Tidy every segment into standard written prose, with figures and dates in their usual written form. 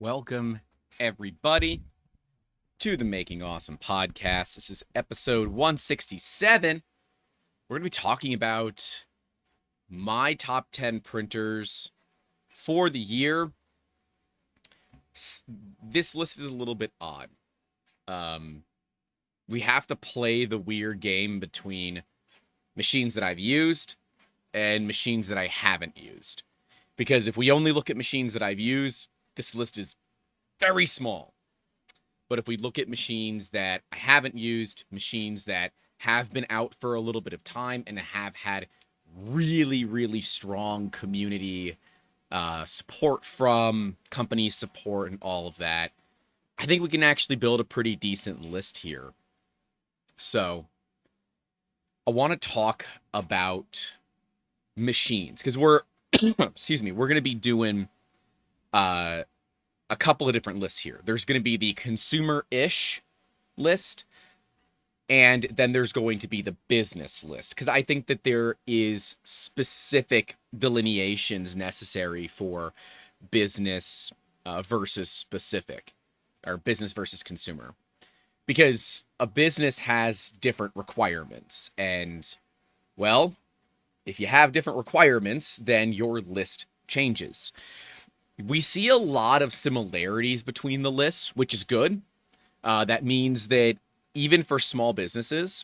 Welcome, everybody, to the Making Awesome podcast. This is episode 167. We're going to be talking about my top 10 printers for the year. This list is a little bit odd. We have to play the weird game between machines that I've used and machines that I haven't used. Because if we only look at machines that I've used, this list is very small. But if we look at machines that I haven't used, machines that have been out for a little bit of time and have had really, really strong community support from company support and all of that, I think we can actually build a pretty decent list here. So I want to talk about machines because we're excuse me, we're going to be doing a couple of different lists here. There's going to be the consumer-ish list, and then there's going to be the business list, because I think that there is specific delineations necessary for business versus specific, or business versus consumer, because a business has different requirements, and, well, if you have different requirements, then your list changes. We see a lot of similarities between the lists, which is good. That means that even for small businesses,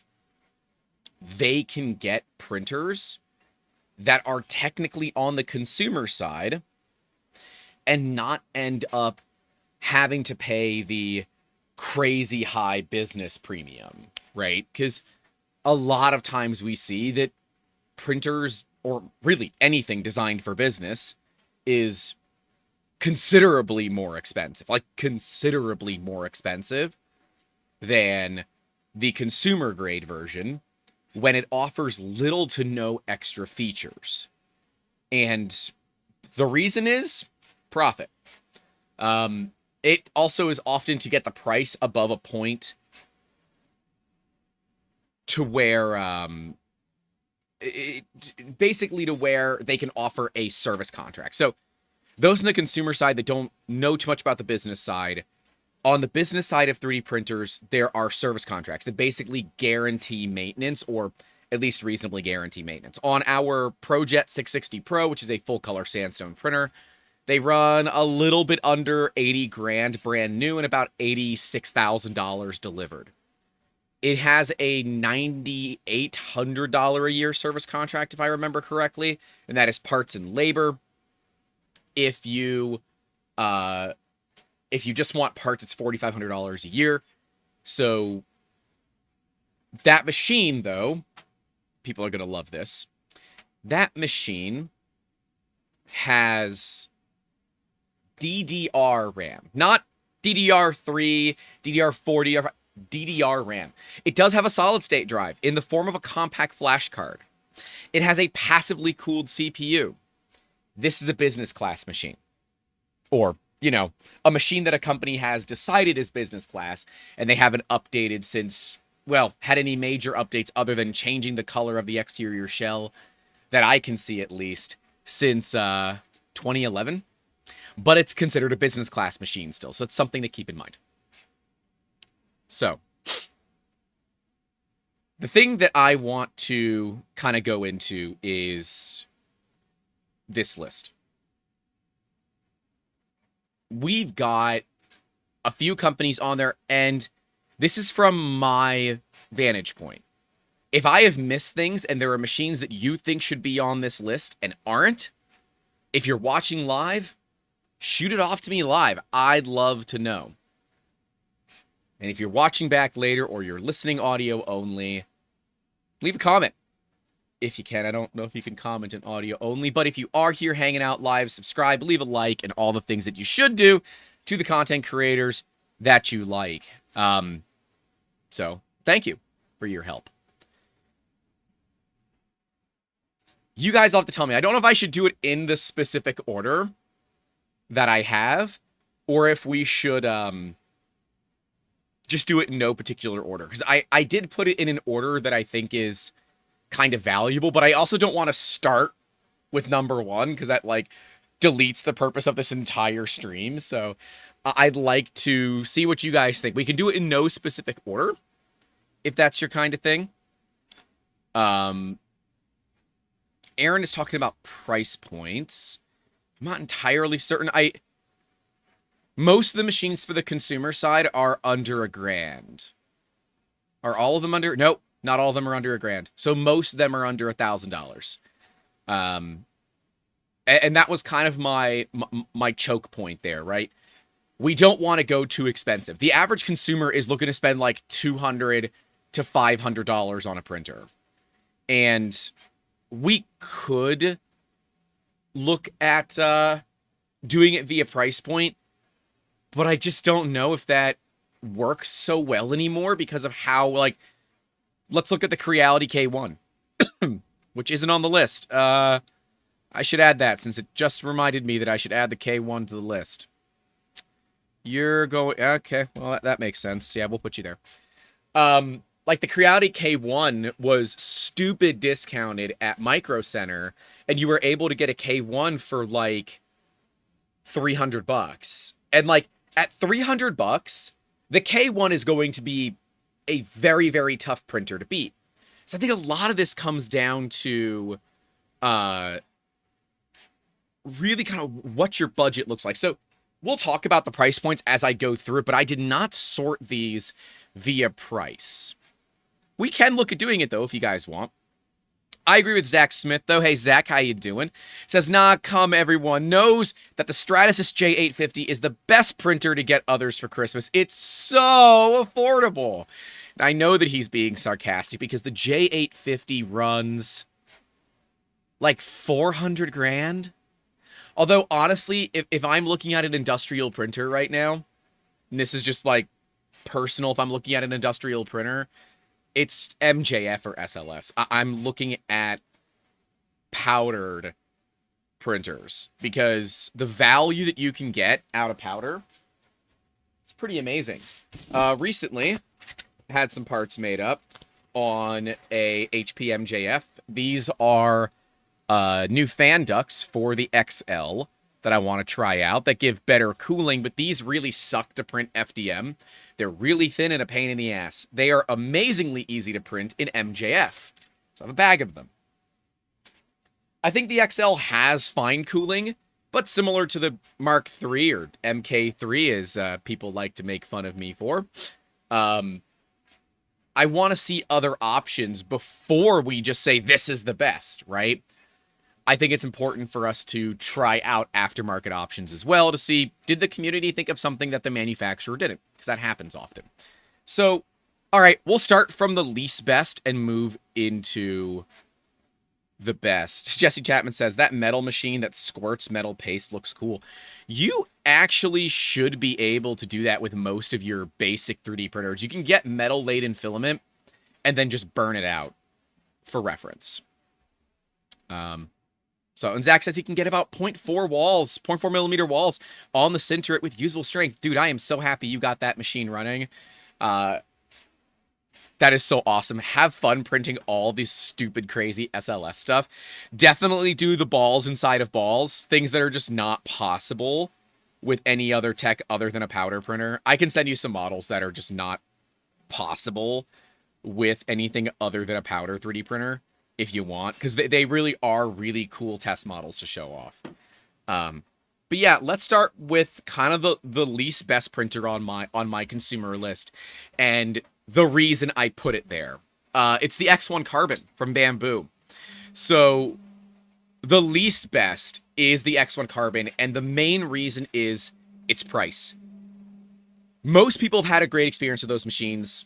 they can get printers that are technically on the consumer side and not end up having to pay the crazy high business premium, right? Because a lot of times we see that printers, or really anything designed for business, is considerably more expensive, like considerably more expensive than the consumer grade version when it offers little to no extra features. And the reason is profit. It also is often to get the price above a point to where basically to where they can offer a service contract. So those on the consumer side that don't know too much about the business side, on the business side of 3D printers, there are service contracts that basically guarantee maintenance, or at least reasonably guarantee maintenance. On our ProJet 660 Pro, which is a full color sandstone printer, they run a little bit under 80 grand brand new and about $86,000 delivered. It has a $9,800 a year service contract, if I remember correctly, and that is parts and labor. If you just want parts, it's $4,500 a year. So that machine, though, people are going to love this. That machine has DDR RAM, not DDR3, DDR4, DDR RAM. It does have a solid state drive in the form of a compact flash card. It has a passively cooled CPU. This is a business class machine, or, a machine that a company has decided is business class, and they haven't updated since, well, had any major updates other than changing the color of the exterior shell that I can see, at least, since 2011. But it's considered a business class machine still, so it's something to keep in mind. So, the thing that I want to kind of go into is this list. We've got a few companies on there, and this is from my vantage point. If I have missed things and there are machines that you think should be on this list and aren't, if you're watching live, shoot it off to me live. I'd love to know. And if you're watching back later or you're listening audio only, leave a comment if you can. I don't know if you can comment in audio only, but if you are here hanging out live, subscribe, leave a like, and all the things that you should do to the content creators that you like. So thank you for your help. You guys will have to tell me. I don't know if I should do it in the specific order that I have, or if we should just do it in no particular order. Because I did put it in an order that I think is kind of valuable, but I also don't want to start with number one, because that, deletes the purpose of this entire stream. So I'd like to see what you guys think. We can do it in no specific order, if that's your kind of thing. Aaron is talking about price points. I'm not entirely certain. Most of the machines for the consumer side are under $1,000. Are all of them under? Nope, not all of them are under $1,000. So most of them are under $1,000. And that was kind of my choke point there, right? We don't want to go too expensive. The average consumer is looking to spend like $200 to $500 on a printer. And we could look at doing it via price point, but I just don't know if that works so well anymore because of how, like, let's look at the Creality K1, which isn't on the list. I should add that since it just reminded me that I should add the K1 to the list. You're going, okay, well, that makes sense. Yeah, we'll put you there. Like the Creality K1 was stupid discounted at Micro Center, and you were able to get a K1 for like $300. And like at $300, the K1 is going to be a very, very tough printer to beat. So I think a lot of this comes down to really kind of what your budget looks like. So we'll talk about the price points as I go through it, but I did not sort these via price. We can look at doing it, though, if you guys want. I agree with Zach Smith, though. Hey, Zach, how you doing? Says, nah, come, everyone knows that the Stratasys J850 is the best printer to get others for Christmas. It's so affordable. And I know that he's being sarcastic because the J850 runs like 400 grand. Although, honestly, if I'm looking at an industrial printer right now, and this is just like personal, if I'm looking at an industrial printer, it's MJF or SLS. I'm looking at powdered printers because the value that you can get out of powder, it's pretty amazing. Recently, had some parts made up on a HP MJF. These are new fan ducts for the XL that I want to try out that give better cooling, but these really suck to print FDM. They're really thin and a pain in the ass. They are amazingly easy to print in MJF. So I have a bag of them. I think the XL has fine cooling, but similar to the Mark III or MK3, as people like to make fun of me for, I want to see other options before we just say this is the best, right? I think it's important for us to try out aftermarket options as well to see, did the community think of something that the manufacturer didn't? Because that happens often. So, all right, we'll start from the least best and move into the best. Jesse Chapman says, that metal machine that squirts metal paste looks cool. You actually should be able to do that with most of your basic 3D printers. You can get metal-laden filament and then just burn it out for reference. So, and Zach says he can get about 0.4 millimeter walls on the Sinterit with usable strength. Dude, I am so happy you got that machine running. That is so awesome. Have fun printing all this stupid, crazy SLS stuff. Definitely do the balls inside of balls. Things that are just not possible with any other tech other than a powder printer. I can send you some models that are just not possible with anything other than a powder 3D printer, if you want, because they really are really cool test models to show off. But yeah, let's start with kind of the least best printer on my consumer list, and the reason I put it there. It's the X1 Carbon from Bamboo. So the least best is the X1 Carbon, and the main reason is its price. Most people have had a great experience with those machines.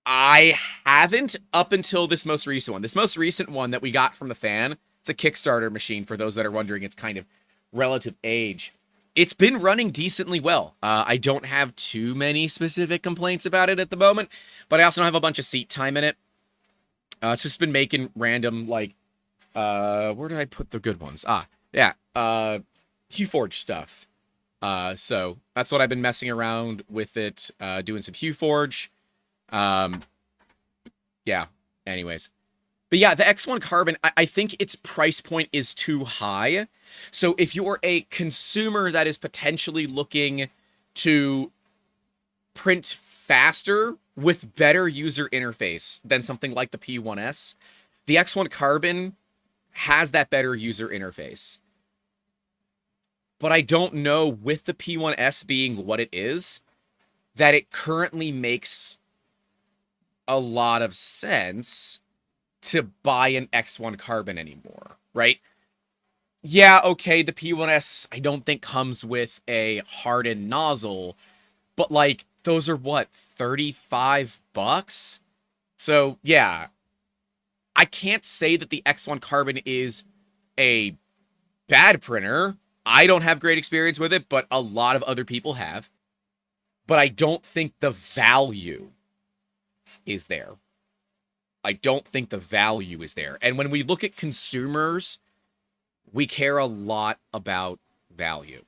I haven't up until this most recent one. This most recent one that we got from the fan, it's a Kickstarter machine for those that are wondering its kind of relative age. It's been running decently well. I don't have too many specific complaints about it at the moment, but I also don't have a bunch of seat time in it. It's just been making random, like, where did I put the good ones? Yeah, HueForge stuff. So that's what I've been messing around with it, doing some HueForge. Yeah, anyways. But yeah, the X1 Carbon, I think its price point is too high So if you're a consumer that is potentially looking to print faster with better user interface than something like the P1S, the X1 Carbon has that better user interface. But I don't know, with the P1S being what it is, that it currently makes a lot of sense to buy an X1 Carbon anymore, right? Yeah, okay, the P1S I don't think comes with a hardened nozzle, but like those are what, $35? So, yeah, I can't say that the X1 Carbon is a bad printer. I don't have great experience with it, but a lot of other people have. But I don't think the value is there. I don't think the value is there. And when we look at consumers, we care a lot about value.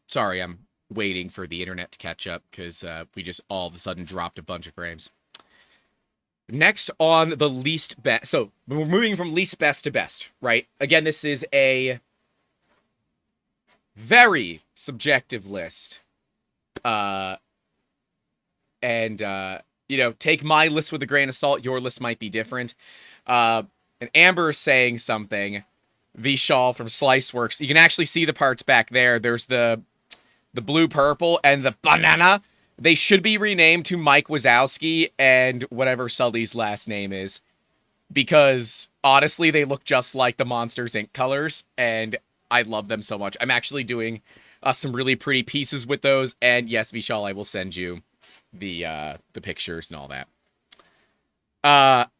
Sorry, I'm waiting for the internet to catch up because we just all of a sudden dropped a bunch of frames. Next on the least best. So we're moving from least best to best, right? Again, this is a very subjective list. Take my list with a grain of salt. Your list might be different. And Amber is saying something. Vishal from Sliceworks. You can actually see the parts back there. There's the blue purple and the banana. They should be renamed to Mike Wazowski and whatever Sully's last name is. Because, honestly, they look just like the Monsters, Inc. colors. And I love them so much. I'm actually doing some really pretty pieces with those. And yes, Vishal, I will send you the pictures and all that.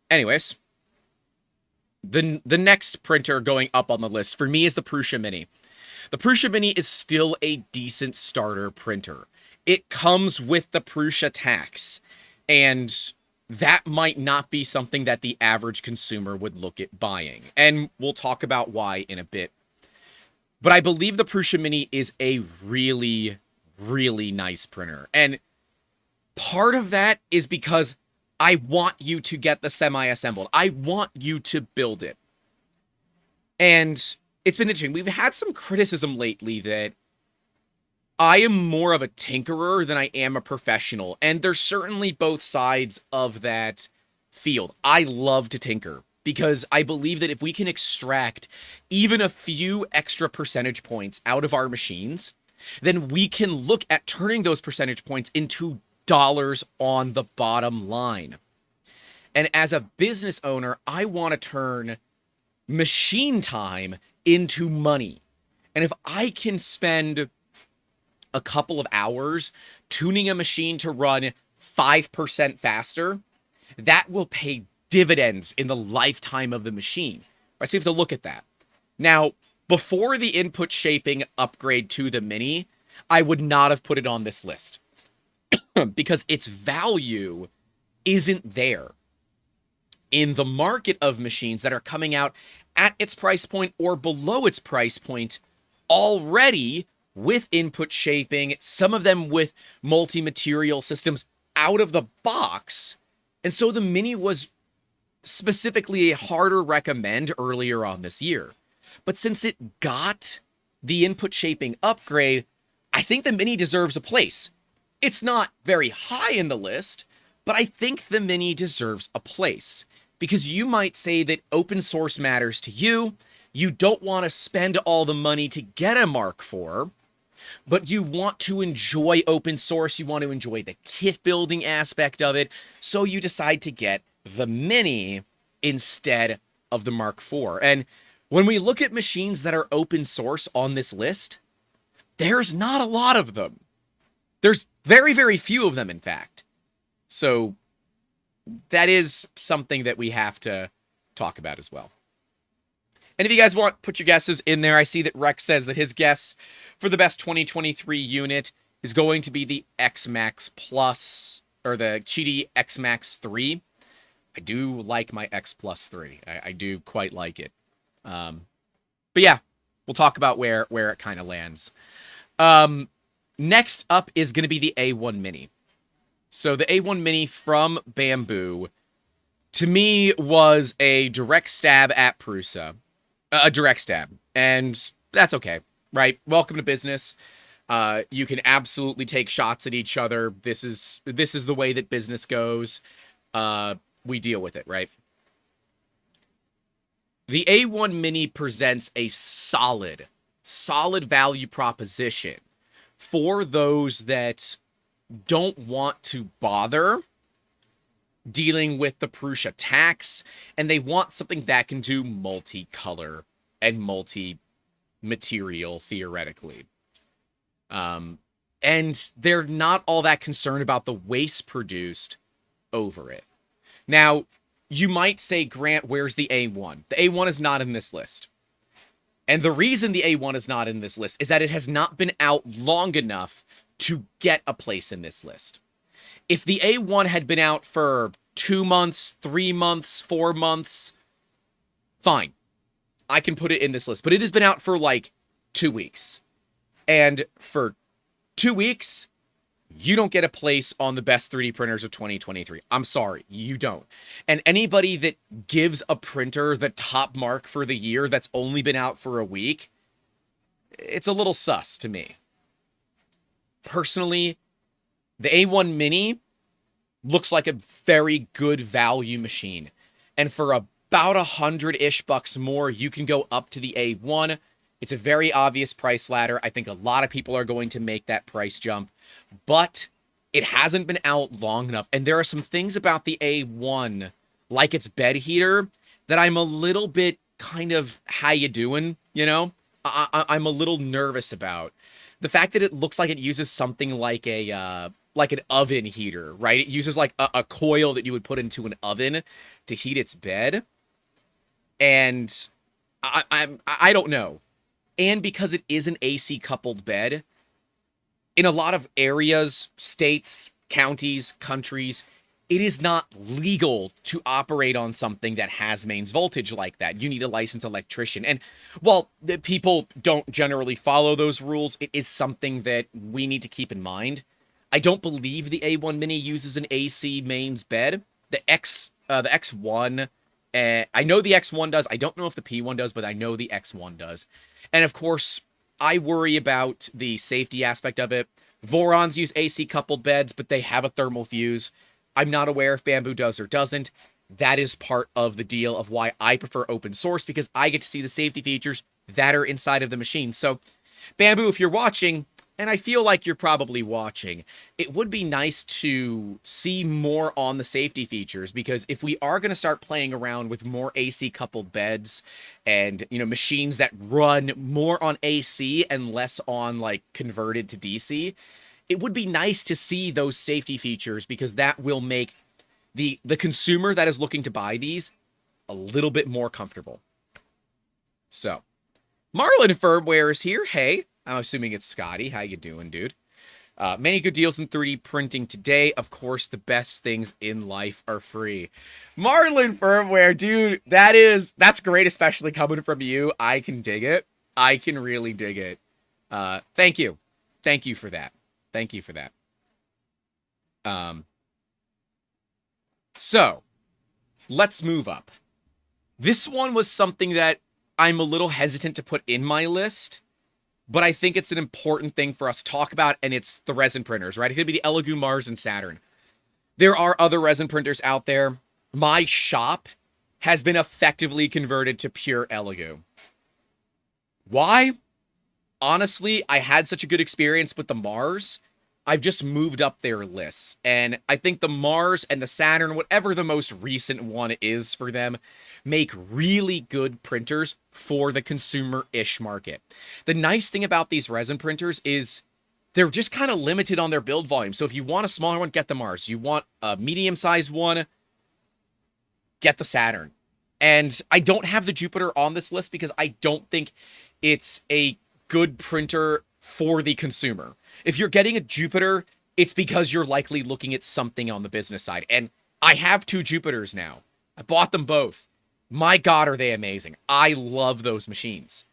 Anyways. The next printer going up on the list for me is the Prusa Mini. The Prusa Mini is still a decent starter printer. It comes with the Prusa tax, and that might not be something that the average consumer would look at buying. And we'll talk about why in a bit. But I believe the Prusa Mini is a really, really nice printer. And part of that is because I want you to get the semi-assembled. I want you to build it. And it's been interesting. We've had some criticism lately that I am more of a tinkerer than I am a professional. And there's certainly both sides of that field. I love to tinker because I believe that if we can extract even a few extra percentage points out of our machines, then we can look at turning those percentage points into dollars on the bottom line. And as a business owner, I want to turn machine time into money. And if I can spend a couple of hours tuning a machine to run 5% faster, that will pay dividends in the lifetime of the machine. Right, so you have to look at that. Now, before the input shaping upgrade to the Mini, I would not have put it on this list because its value isn't there. In the market of machines that are coming out at its price point or below its price point already with input shaping, some of them with multi-material systems out of the box. And so the Mini was specifically a harder recommend earlier on this year. But since it got the input shaping upgrade, I think the Mini deserves a place. It's not very high in the list, but I think the Mini deserves a place. Because you might say that open source matters to you, you don't want to spend all the money to get a Mark IV, but you want to enjoy open source, you want to enjoy the kit building aspect of it, so you decide to get the Mini instead of the Mark IV. And when we look at machines that are open source on this list, there's not a lot of them. There's very, very few of them, in fact. So that is something that we have to talk about as well. And if you guys want, put your guesses in there. I see that Rex says that his guess for the best 2023 unit is going to be the X-Max Plus, or the Cheaty X-Max 3. I do like my X Plus 3. I do quite like it. But yeah, we'll talk about where it kind of lands. Next up is going to be the A1 Mini. So the A1 Mini from Bamboo, to me, was a direct stab at Prusa. A direct stab. And that's okay, right? Welcome to business. You can absolutely take shots at each other. This is the way that business goes. We deal with it, right? The A1 Mini presents a solid value proposition for those that don't want to bother dealing with the Prusa tax, and they want something that can do multicolor and multi-material, theoretically. And they're not all that concerned about the waste produced over it. Now, you might say, Grant, where's the A1? The A1 is not in this list. And the reason the A1 is not in this list is that it has not been out long enough to get a place in this list. If the A1 had been out for 2 months, 3 months, 4 months, fine. I can put it in this list. But it has been out for like 2 weeks. And for 2 weeks, you don't get a place on the best 3D printers of 2023. I'm sorry, you don't. And anybody that gives a printer the top mark for the year that's only been out for a week, it's a little sus to me. Personally, the A1 Mini looks like a very good value machine. And for about $100-ish bucks more, you can go up to the A1. It's a very obvious price ladder. I think a lot of people are going to make that price jump. But it hasn't been out long enough. And there are some things about the A1, like its bed heater, that I'm a little bit kind of, how you doing, you know? I'm a little nervous about. The fact that it looks like it uses something like a like an oven heater, right? It uses like a coil that you would put into an oven to heat its bed. And I don't know. And because it is an AC coupled bed, in a lot of areas, states, counties, countries, it is not legal to operate on something that has mains voltage like that. You need a licensed electrician. And while the people don't generally follow those rules, it is something that we need to keep in mind. I don't believe the A1 Mini uses an AC mains bed. The X1, I know the X1 does. I don't know if the P1 does, but I know the X1 does. And of course, I worry about the safety aspect of it. Vorons use AC coupled beds, but they have a thermal fuse. I'm not aware if Bamboo does or doesn't. That is part of the deal of why I prefer open source, because I get to see the safety features that are inside of the machine. So, Bamboo, if you're watching, and I feel like you're probably watching, it would be nice to see more on the safety features, because if we are going to start playing around with more AC coupled beds and, you know, machines that run more on AC and less on like converted to DC, it would be nice to see those safety features, because that will make the consumer that is looking to buy these a little bit more comfortable. So, Marlin Firmware is here. Hey, I'm assuming it's Scotty. How you doing, dude? Many good deals in 3D printing today. Of course, the best things in life are free. Marlin Firmware, dude, that's great, especially coming from you. I can dig it. I can really dig it. Thank you. Thank you for that. Thank you for that. So, let's move up. This one was something that I'm a little hesitant to put in my list, but I think it's an important thing for us to talk about, and it's the resin printers, right? It could be the Elegoo, Mars, and Saturn. There are other resin printers out there. My shop has been effectively converted to pure Elegoo. Why? Honestly, I had such a good experience with the Mars, I've just moved up their lists. And I think the Mars and the Saturn, whatever the most recent one is for them, make really good printers for the consumer-ish market. The nice thing about these resin printers is they're just kind of limited on their build volume. So if you want a smaller one, get the Mars. You want a medium-sized one, get the Saturn. And I don't have the Jupiter on this list because I don't think it's a good printer for the consumer. If you're getting a Jupiter, it's because you're likely looking at something on the business side. And I have 2 Jupiters now. I bought them both. My God, are they amazing. I love those machines.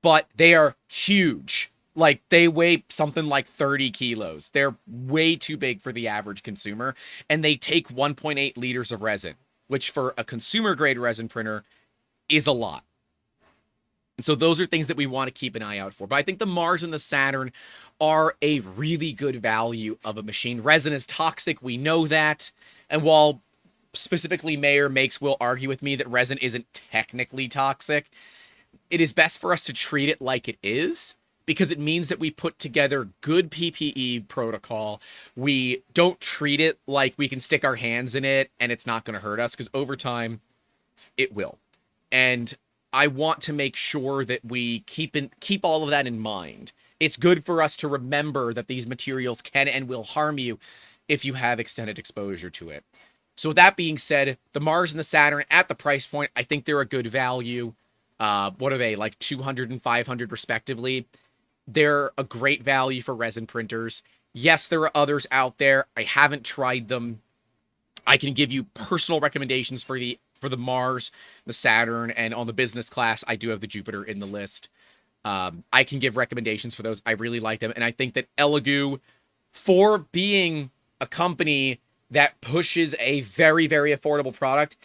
But they are huge, Like, they weigh something like 30 kilos. They're way too big for the average consumer, and they take 1.8 liters of resin, which for a consumer-grade resin printer is a lot. And so those are things that we want to keep an eye out for. But I think the Mars and the Saturn are a really good value of a machine. Resin is toxic, we know that. And while specifically Mayer makes will argue with me that resin isn't technically toxic, it is best for us to treat it like it is, because it means that we put together good PPE protocol. We don't treat it like we can stick our hands in it and it's not going to hurt us, because over time, it will. And I want to make sure that we keep all of that in mind. It's good for us to remember that these materials can and will harm you if you have extended exposure to it. So with that being said, the Mars and the Saturn at the price point, I think they're a good value. What are they, like 200 and 500 respectively? They're a great value for resin printers. Yes, there are others out there. I haven't tried them. I can give you personal recommendations for the Mars, the Saturn, and on the business class, I do have the Jupiter in the list. I can give recommendations for those. I really like them. And I think that Elegoo, for being a company that pushes a very, very affordable product,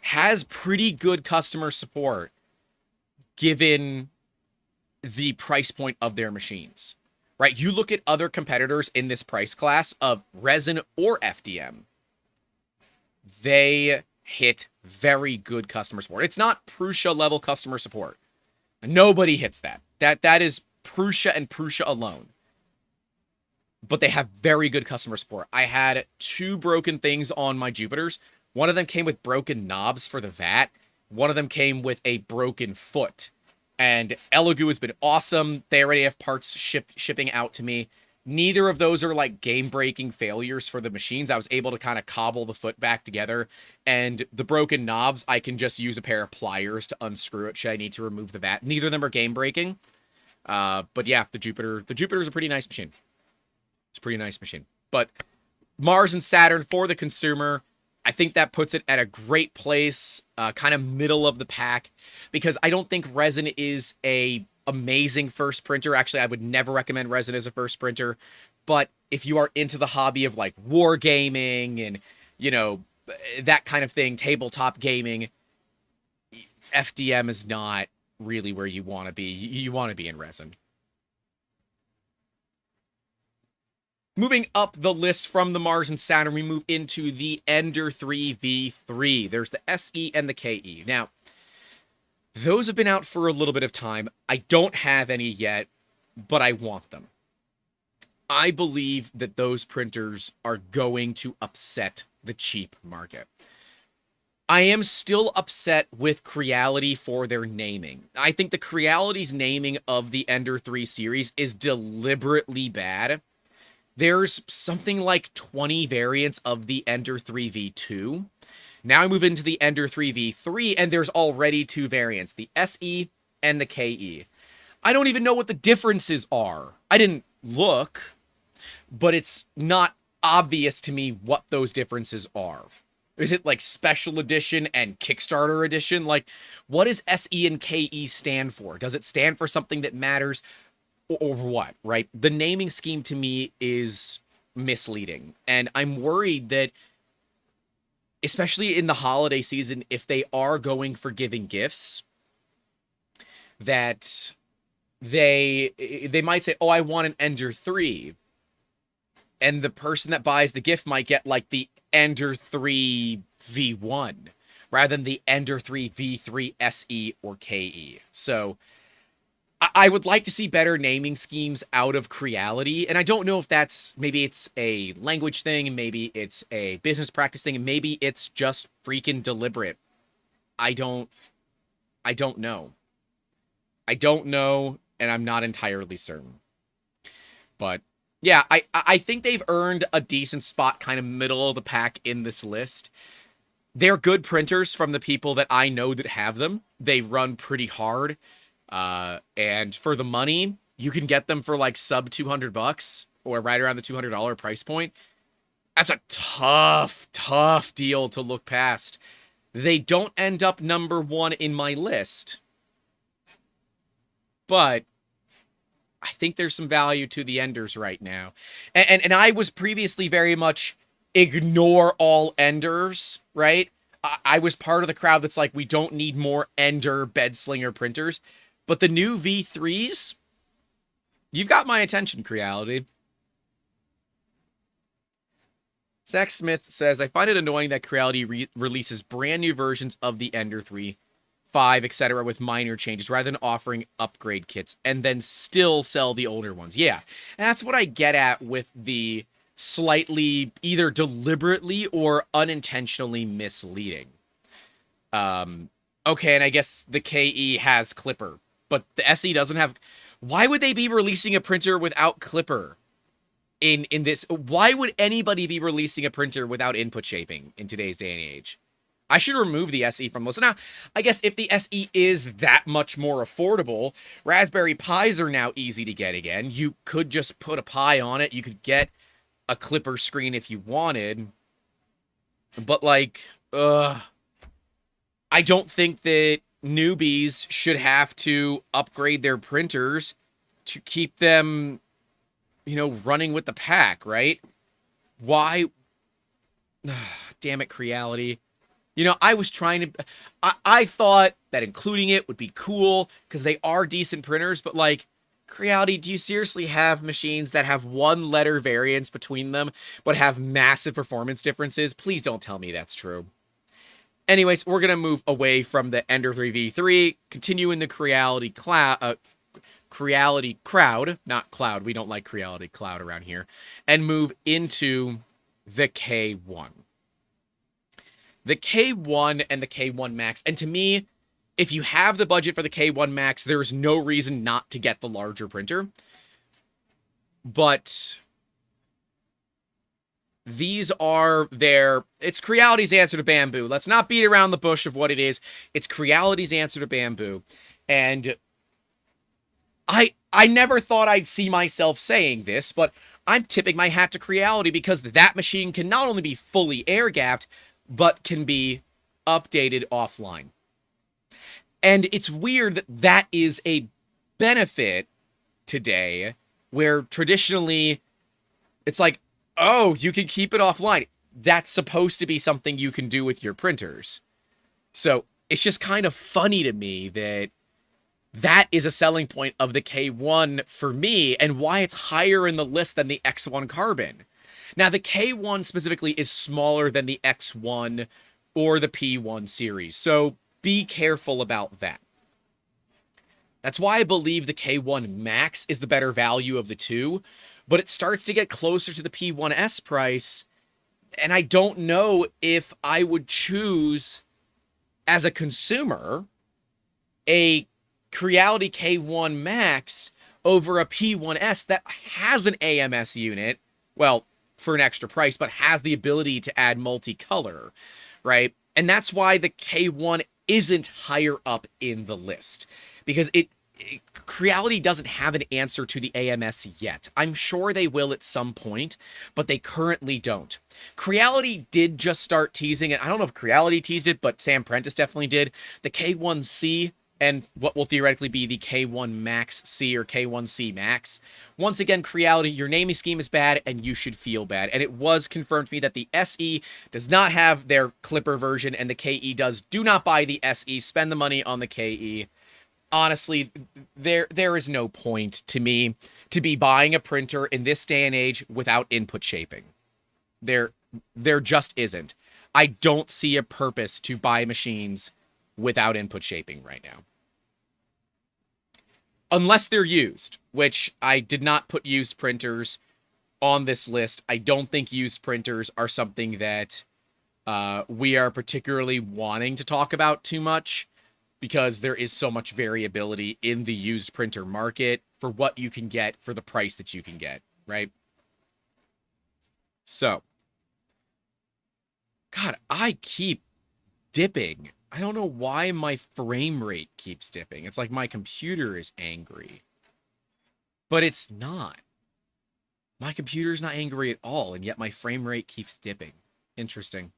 has pretty good customer support given the price point of their machines, right? You look at other competitors in this price class of resin or FDM, they hit very good customer support. It's not Prusa level customer support. Nobody hits that. That is Prusa and Prusa alone. But they have very good customer support. I had 2 broken things on my Jupiters. One of them came with broken knobs for the vat. One of them came with a broken foot. And Elegoo has been awesome. They already have parts shipping out to me. Neither of those are like game-breaking failures for the machines. I was able to kind of cobble the foot back together. And the broken knobs, I can just use a pair of pliers to unscrew it should I need to remove the vat. Neither of them are game-breaking. But yeah, the Jupiter is a pretty nice machine. It's a pretty nice machine. But Mars and Saturn for the consumer, I think that puts it at a great place, kind of middle of the pack, because I don't think resin is a amazing first printer. Actually, I would never recommend resin as a first printer. But if you are into the hobby of like wargaming and, you know, that kind of thing, tabletop gaming, FDM is not really where you want to be. You want to be in resin. Moving up the list from the Mars and Saturn, we move into the Ender 3 V3. There's the SE and the KE. Now, those have been out for a little bit of time. I don't have any yet, but I want them. I believe that those printers are going to upset the cheap market. I am still upset with Creality for their naming. I think the Creality's naming of the Ender 3 series is deliberately bad. There's something like 20 variants of the Ender 3 V2. Now I move into the Ender 3 V3, and there's already 2 variants, the SE and the KE. I don't even know what the differences are. I didn't look, but it's not obvious to me what those differences are. Is it like Special Edition and Kickstarter Edition? Like, what does SE and KE stand for? Does it stand for something that matters? Or what, right? The naming scheme to me is misleading. And I'm worried that, especially in the holiday season, if they are going for giving gifts, that they might say, oh, I want an Ender 3. And the person that buys the gift might get like the Ender 3 V1 rather than the Ender 3 V3 SE or KE. So I would like to see better naming schemes out of Creality, and I don't know if that's, maybe it's a language thing, and maybe it's a business practice thing, and maybe it's just freaking deliberate. I don't know. I don't know, and I'm not entirely certain. But yeah, I think they've earned a decent spot, kind of middle of the pack in this list. They're good printers from the people that I know that have them. They run pretty hard. And for the money, you can get them for like sub $200 or right around the $200 price point. That's a tough deal to look past. They don't end up number 1 in my list, but I think there's some value to the Enders right now. And I was previously very much ignore all Enders, right? I was part of the crowd that's like, we don't need more Ender Bedslinger printers. But the new V3s, you've got my attention, Creality. Zach Smith says, I find it annoying that Creality releases brand new versions of the Ender 3, 5, etc. with minor changes rather than offering upgrade kits and then still sell the older ones. Yeah, that's what I get at with the slightly either deliberately or unintentionally misleading. Okay, and I guess the KE has Clipper, but the SE doesn't have... Why would they be releasing a printer without Clipper? In this, why would anybody be releasing a printer without input shaping in today's day and age? I should remove the SE from this. Now, I guess if the SE is that much more affordable, Raspberry Pis are now easy to get again. You could just put a Pi on it. You could get a Clipper screen if you wanted. But, like, I don't think that newbies should have to upgrade their printers to keep them, you know, running with the pack, right? Why? Damn it, Creality. You know, I was trying to... I thought that including it would be cool, because they are decent printers, but, like, Creality, do you seriously have machines that have one-letter variance between them, but have massive performance differences? Please don't tell me that's true. Anyways, we're going to move away from the Ender 3 V3, continue in the Creality Creality crowd, not cloud, we don't like Creality cloud around here, and move into the K1. The K1 and the K1 Max, and to me, if you have the budget for the K1 Max, there is no reason not to get the larger printer. But these are it's Creality's answer to Bamboo. Let's not beat around the bush of what it is. It's Creality's answer to Bamboo. And I never thought I'd see myself saying this, but I'm tipping my hat to Creality because that machine can not only be fully air-gapped, but can be updated offline. And it's weird that that is a benefit today, where traditionally it's like, oh, you can keep it offline. That's supposed to be something you can do with your printers. So it's just kind of funny to me that that is a selling point of the K1 for me, and why it's higher in the list than the X1 Carbon. Now, the K1 specifically is smaller than the X1 or the P1 series, so be careful about that. That's why I believe the K1 Max is the better value of the two, but it starts to get closer to the P1S price, and I don't know if I would choose, as a consumer, a Creality K1 Max over a P1S that has an AMS unit, well, for an extra price, but has the ability to add multicolor, right? And that's why the K1 isn't higher up in the list, because Creality doesn't have an answer to the AMS yet. I'm sure they will at some point, but they currently don't. Creality did just start teasing it. I don't know if Creality teased it, but Sam Prentice definitely did. The K1C and what will theoretically be the K1 Max C or K1C Max. Once again, Creality, your naming scheme is bad, and you should feel bad. And it was confirmed to me that the SE does not have their Clipper version, and the KE does. Do not buy the SE. Spend the money on the KE. Honestly, there is no point to me to be buying a printer in this day and age without input shaping. There just isn't. I don't see a purpose to buy machines without input shaping right now. Unless they're used, which I did not put used printers on this list. I don't think used printers are something that we are particularly wanting to talk about too much, because there is so much variability in the used printer market for what you can get for the price that you can get, right? So, God, I keep dipping. I don't know why my frame rate keeps dipping. It's like my computer is angry. But it's not. My computer's not angry at all, and yet my frame rate keeps dipping. Interesting.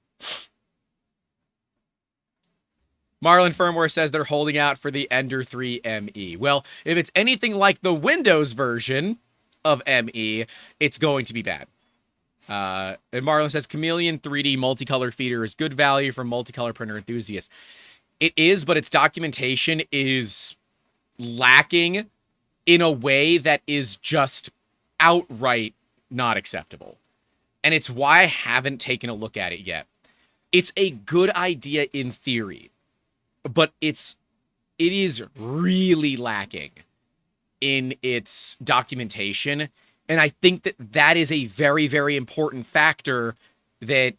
Marlin Firmware says they're holding out for the Ender 3 ME. Well, if it's anything like the Windows version of ME, it's going to be bad. And Marlon says Chameleon 3D multicolor feeder is good value for multicolor printer enthusiasts. It is, but its documentation is lacking in a way that is just outright not acceptable. And it's why I haven't taken a look at it yet. It's a good idea in theory, but it is really lacking in its documentation. And I think that is a very, very important factor that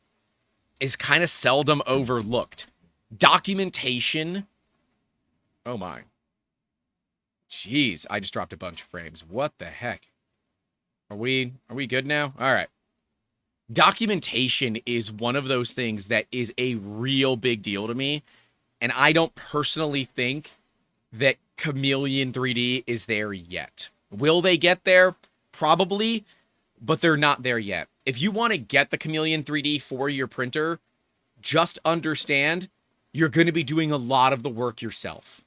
is kind of seldom overlooked. Documentation. Oh my. Jeez, I just dropped a bunch of frames. What the heck? Are we good now? All right. Documentation is one of those things that is a real big deal to me. And I don't personally think that Chameleon 3D is there yet. Will they get there? Probably, but they're not there yet. If you want to get the Chameleon 3D for your printer, just understand you're going to be doing a lot of the work yourself.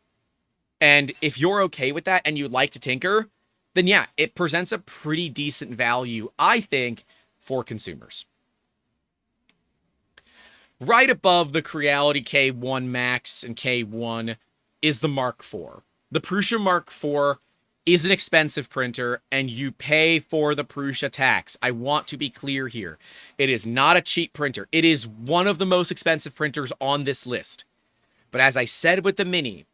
And if you're okay with that and you'd like to tinker, then yeah, it presents a pretty decent value, I think, for consumers. Right above the Creality K1 Max and K1 is the Mark IV. The Prusa Mark IV is an expensive printer, and you pay for the Prusa tax. I want to be clear here. It is not a cheap printer. It is one of the most expensive printers on this list. But as I said with the Mini,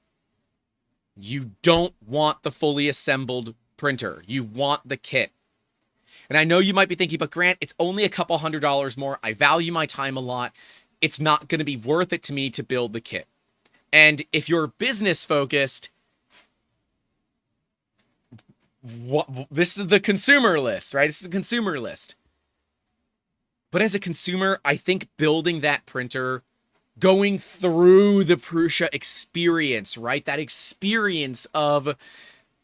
you don't want the fully assembled printer. You want the kit. And I know you might be thinking, but Grant, it's only a couple $100 more. I value my time a lot. It's not going to be worth it to me to build the kit. And if you're business focused, this is the consumer list, right? This is the consumer list. But as a consumer, I think building that printer, going through the Prusa experience, right? That experience of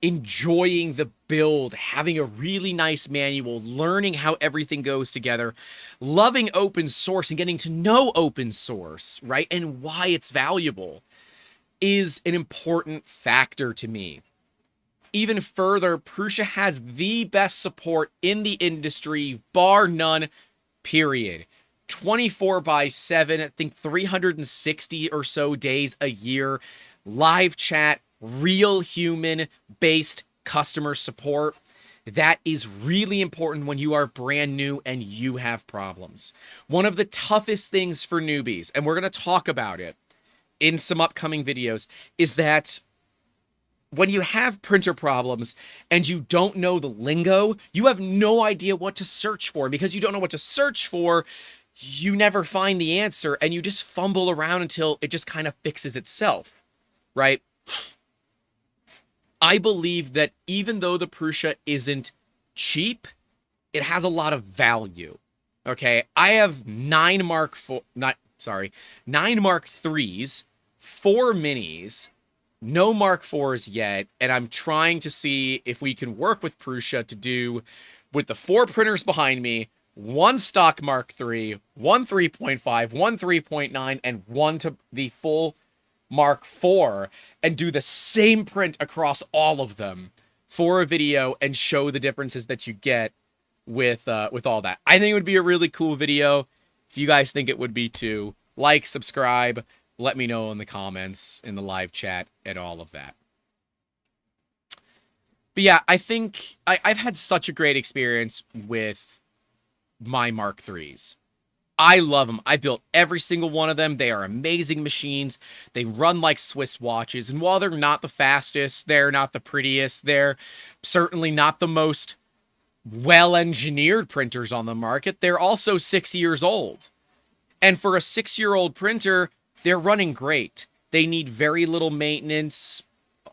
enjoying the build, having a really nice manual, learning how everything goes together, loving open source and getting to know open source, right? And why it's valuable is an important factor to me. Even further, Prusa has the best support in the industry, bar none, period. 24/7, I think 360 or so days a year, live chat, real human-based customer support. That is really important when you are brand new and you have problems. One of the toughest things for newbies, and we're going to talk about it in some upcoming videos, is that when you have printer problems and you don't know the lingo, you have no idea what to search for. Because you don't know what to search for, you never find the answer and you just fumble around until it just kind of fixes itself, right? I believe that even though the Prusa isn't cheap, it has a lot of value. Okay, I have 9 Mark 3s, 4 Minis, no Mark IVs yet, and I'm trying to see if we can work with Prusa to do, with the 4 printers behind me, 1 stock Mark III, 1 3.5, 1 3.9, and 1 to the full Mark IV, and do the same print across all of them for a video and show the differences that you get with all that. I think it would be a really cool video. If you guys think it would be too, like, subscribe, let me know in the comments, in the live chat, and all of that. But yeah, I think I've had such a great experience with my Mark IIIs. I love them. I built every single one of them. They are amazing machines. They run like Swiss watches. And while they're not the fastest, they're not the prettiest, they're certainly not the most well-engineered printers on the market, they're also 6 years old. And for a 6-year-old printer, they're running great. They need very little maintenance.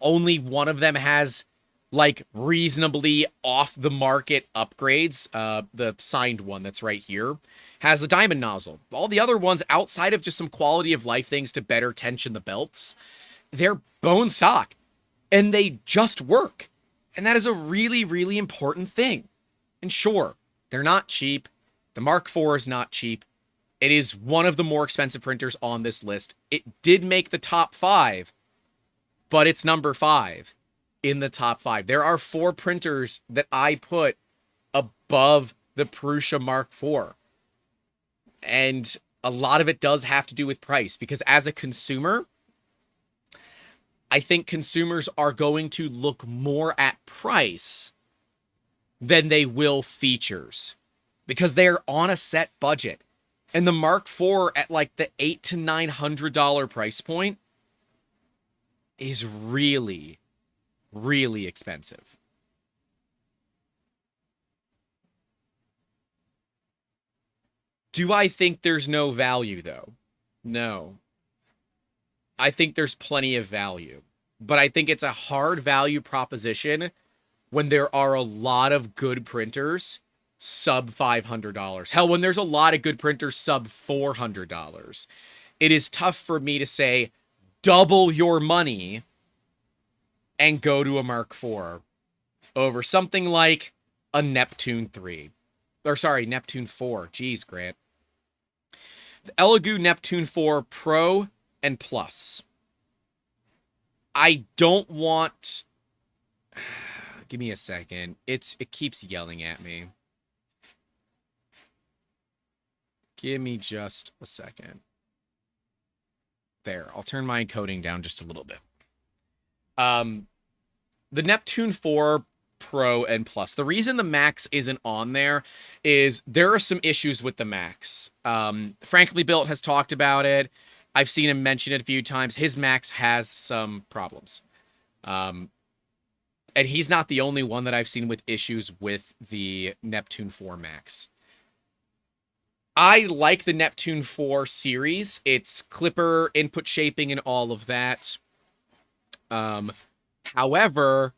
Only one of them has, like, reasonably off-the-market upgrades. The signed one that's right here has the diamond nozzle. All the other ones, outside of just some quality-of-life things to better tension the belts, they're bone stock. And they just work. And that is a really, really important thing. And sure, they're not cheap. The Mark IV is not cheap. It is one of the more expensive printers on this list. It did make the top 5, but it's number 5 in the top 5. There are 4 printers that I put above the Prusa Mark IV. And a lot of it does have to do with price, because as a consumer, I think consumers are going to look more at price than they will features, because they're on a set budget. And the Mark IV at like the $800 to $900 price point is really, really expensive. Do I think there's no value, though? No. I think there's plenty of value. But I think it's a hard value proposition when there are a lot of good printers sub $500. Hell, when there's a lot of good printers sub $400. It is tough for me to say, double your money and go to a Mark IV over something like a Neptune 3. Or sorry, Neptune 4. Jeez, Grant. The Elegoo Neptune 4 Pro and Plus. I don't want... Give me a second. It keeps yelling at me. Give me just a second. There. I'll turn my encoding down just a little bit. The Neptune 4 Pro and Plus. The reason the Max isn't on there is there are some issues with the Max. Frankly Built has talked about it. I've seen him mention it a few times. His Max has some problems. And he's not the only one that I've seen with issues with the Neptune 4 Max. I like the Neptune 4 series. It's clipper, input shaping, and all of that. However,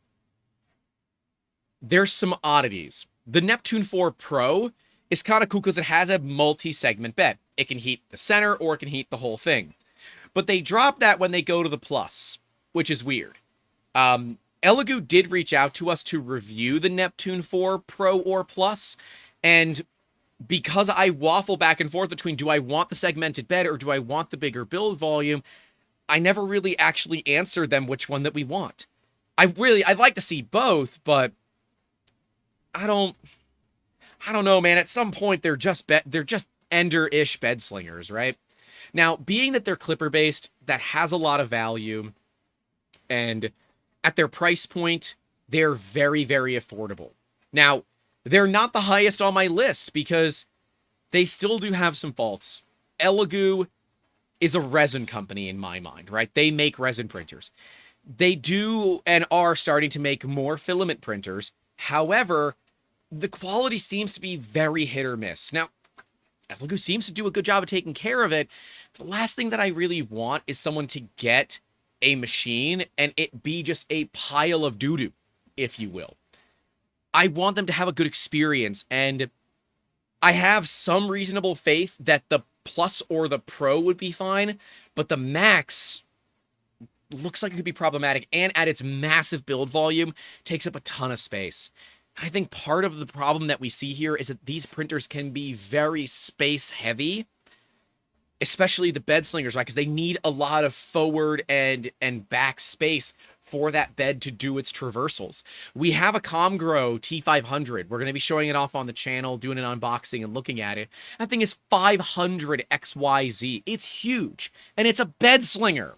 there's some oddities. The Neptune 4 Pro is kind of cool because it has a multi-segment bed. It can heat the center or it can heat the whole thing. But they drop that when they go to the Plus, which is weird. Elegoo did reach out to us to review the Neptune 4 Pro or Plus, and because I waffle back and forth between do I want the segmented bed or do I want the bigger build volume, I never really actually answered them which one that we want. I'd like to see both, but I don't know, man. At some point, they're just Ender-ish bed slingers, right? Now, being that they're clipper-based, that has a lot of value, and at their price point, they're very, very affordable. Now, they're not the highest on my list because they still do have some faults. Elegoo is a resin company in my mind, right? They make resin printers. They do and are starting to make more filament printers. However, the quality seems to be very hit or miss. Now, Elegoo seems to do a good job of taking care of it. The last thing that I really want is someone to get a machine and it be just a pile of doo-doo, if you will. I want them to have a good experience, and I have some reasonable faith that the Plus or the Pro would be fine, but the Max looks like it could be problematic, and at its massive build volume, takes up a ton of space. I think part of the problem that we see here is that these printers can be very space heavy, especially the bed slingers, right? Because they need a lot of forward and back space for that bed to do its traversals. We have a Comgrow T500. We're going to be showing it off on the channel, doing an unboxing and looking at it. That thing is 500 XYZ. It's huge, and it's a bed slinger.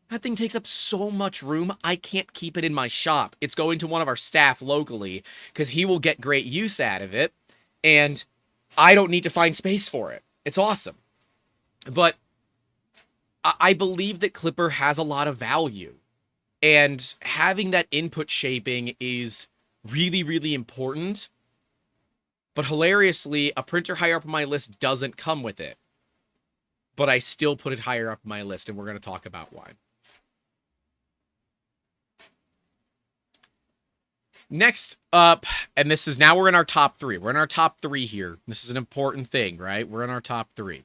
That thing takes up so much room, I can't keep it in my shop. It's going to one of our staff locally because he will get great use out of it, and I don't need to find space for it. It's awesome. But I believe that Clipper has a lot of value, and having that input shaping is really, really important. But hilariously, a printer higher up on my list doesn't come with it. But I still put it higher up on my list, and we're going to talk about why. Next up, and this is now we're in our top 3. We're in our top 3 here. This is an important thing, right? We're in our top 3.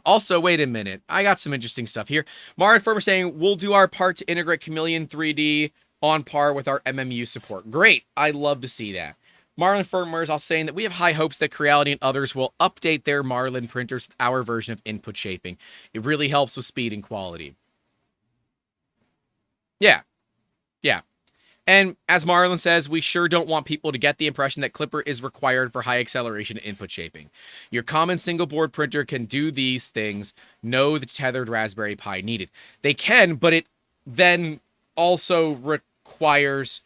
Also, wait a minute. I got some interesting stuff here. Marlin Firmware saying, we'll do our part to integrate Chameleon 3D on par with our MMU support. Great. I love to see that. Marlin Firmware is also saying that we have high hopes that Creality and others will update their Marlin printers with our version of input shaping. It really helps with speed and quality. Yeah. Yeah. And as Marlin says, we sure don't want people to get the impression that Clipper is required for high acceleration input shaping. Your common single board printer can do these things. No, the tethered Raspberry Pi needed. They can, but it then also requires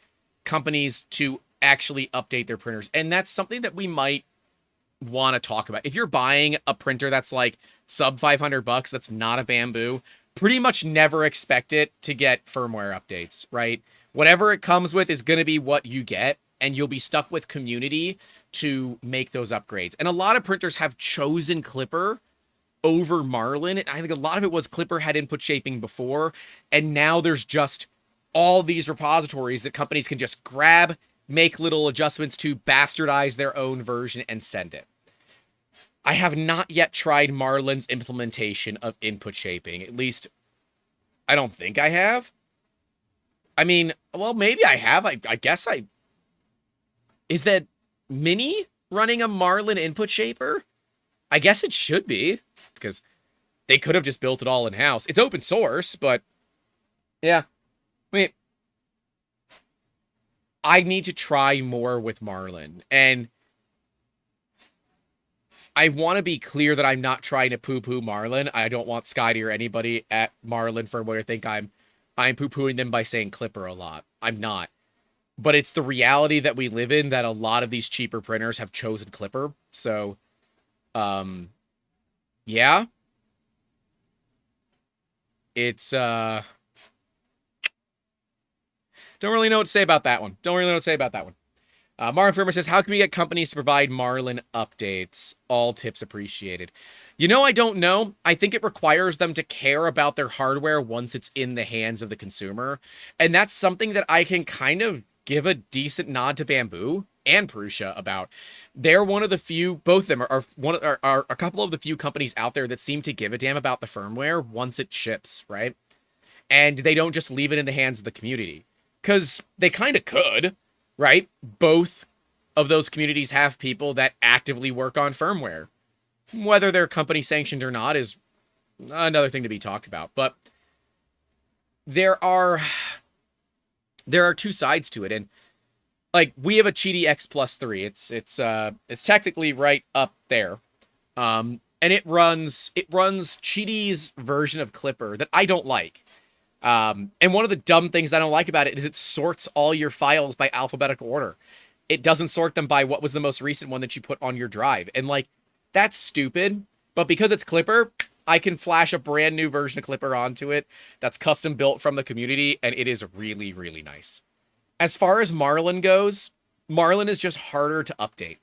companies to actually update their printers. And that's something that we might want to talk about. If you're buying a printer that's like sub $500, that's not a Bamboo, pretty much never expect it to get firmware updates, right? Whatever it comes with is going to be what you get, and you'll be stuck with community to make those upgrades. And a lot of printers have chosen Clipper over Marlin. I think a lot of it was Clipper had input shaping before, and now there's just all these repositories that companies can just grab, make little adjustments to, bastardize their own version, and send it. I have not yet tried Marlin's implementation of input shaping. At least, I don't think I have. I mean, well, maybe I have. I guess I... Is that Mini running a Marlin input shaper? I guess it should be, because they could have just built it all in-house. It's open source, but yeah. I mean, I need to try more with Marlin, and I want to be clear that I'm not trying to poo-poo Marlin. I don't want Scotty or anybody at Marlin Firmware to think I'm poo-pooing them by saying Clipper a lot. I'm not. But it's the reality that we live in that a lot of these cheaper printers have chosen Clipper. So, yeah. It's, don't really know what to say about that one. Marlin Firmware says, how can we get companies to provide Marlin updates? All tips appreciated. You know, I don't know. I think it requires them to care about their hardware once it's in the hands of the consumer. And that's something that I can kind of give a decent nod to Bamboo and Prusa about. They're one of the few, both of them are a couple of the few companies out there that seem to give a damn about the firmware once it ships, right? And they don't just leave it in the hands of the community. Because they kind of could, right? Both of those communities have people that actively work on firmware. Whether they're company sanctioned or not is another thing to be talked about. But there are two sides to it, and like we have a Cheaty X Plus 3. It's technically right up there, and it runs Cheaty's version of Clipper that I don't like. And one of the dumb things I don't like about it is it sorts all your files by alphabetical order. It doesn't sort them by what was the most recent one that you put on your drive. And like, that's stupid. But because it's Clipper, I can flash a brand new version of Clipper onto it that's custom built from the community, and it is really, really nice. As far as Marlin goes, Marlin is just harder to update.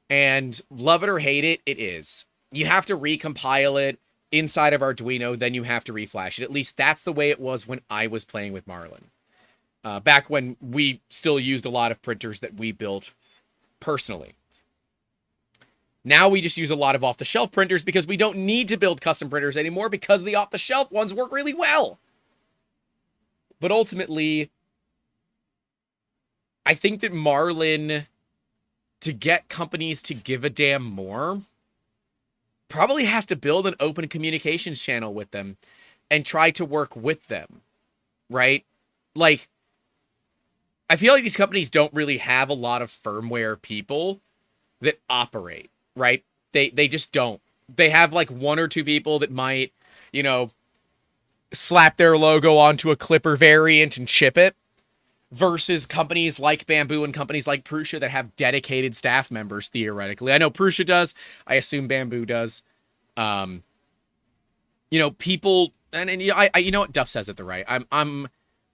And love it or hate it, it is. You have to recompile it inside of Arduino, then you have to reflash it. At least that's the way it was when I was playing with Marlin. Back when we still used a lot of printers that we built personally. Now we just use a lot of off-the-shelf printers because we don't need to build custom printers anymore because the off-the-shelf ones work really well. But ultimately, I think that Marlin, to get companies to give a damn more, probably has to build an open communications channel with them and try to work with them, right? Like, I feel like these companies don't really have a lot of firmware people that operate, right? They just don't. They have like one or two people that might, you know, slap their logo onto a Clipper variant and ship it, versus companies like Bamboo and companies like Prusa that have dedicated staff members, theoretically. I know Prusa does. I assume Bamboo does. You know, people, and you know what? Duff says it the right.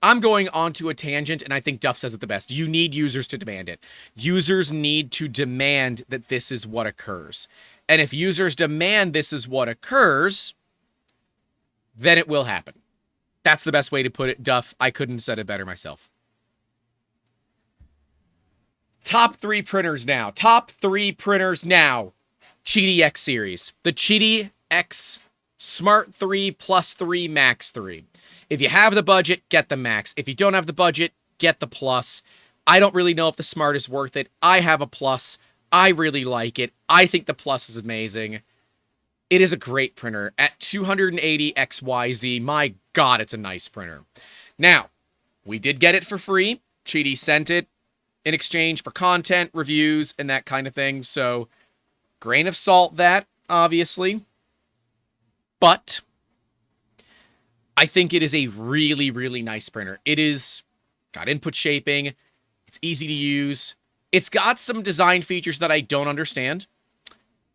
I'm going onto a tangent, and I think Duff says it the best. You need users to demand it. Users need to demand that this is what occurs. And if users demand this is what occurs, then it will happen. That's the best way to put it, Duff. I couldn't have said it better myself. Top 3 printers now. Cheaty X series. The Cheaty X Smart 3 Plus 3 Max 3. If you have the budget, get the Max. If you don't have the budget, get the Plus. I don't really know if the Smart is worth it. I have a Plus. I really like it. I think the Plus is amazing. It is a great printer. At 280 XYZ, my God, it's a nice printer. Now, we did get it for free. Cheaty sent it in exchange for content, reviews, and that kind of thing. So, grain of salt that, obviously. But I think it is a really, really nice printer. It is got input shaping. It's easy to use. It's got some design features that I don't understand.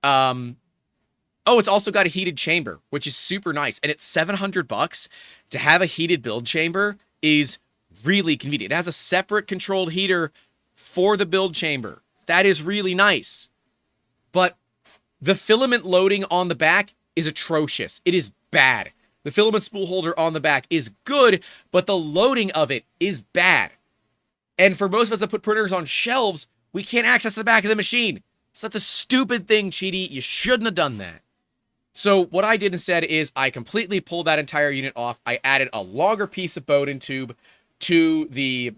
Oh, it's also got a heated chamber, which is super nice. And it's $700 to have a heated build chamber is really convenient. It has a separate controlled heater for the build chamber. That is really nice. But the filament loading on the back is atrocious. It is bad. The filament spool holder on the back is good, but the loading of it is bad. And for most of us that put printers on shelves, we can't access the back of the machine. So that's a stupid thing, Cheaty. You shouldn't have done that. So what I did instead is I completely pulled that entire unit off. I added a longer piece of Bowden tube to the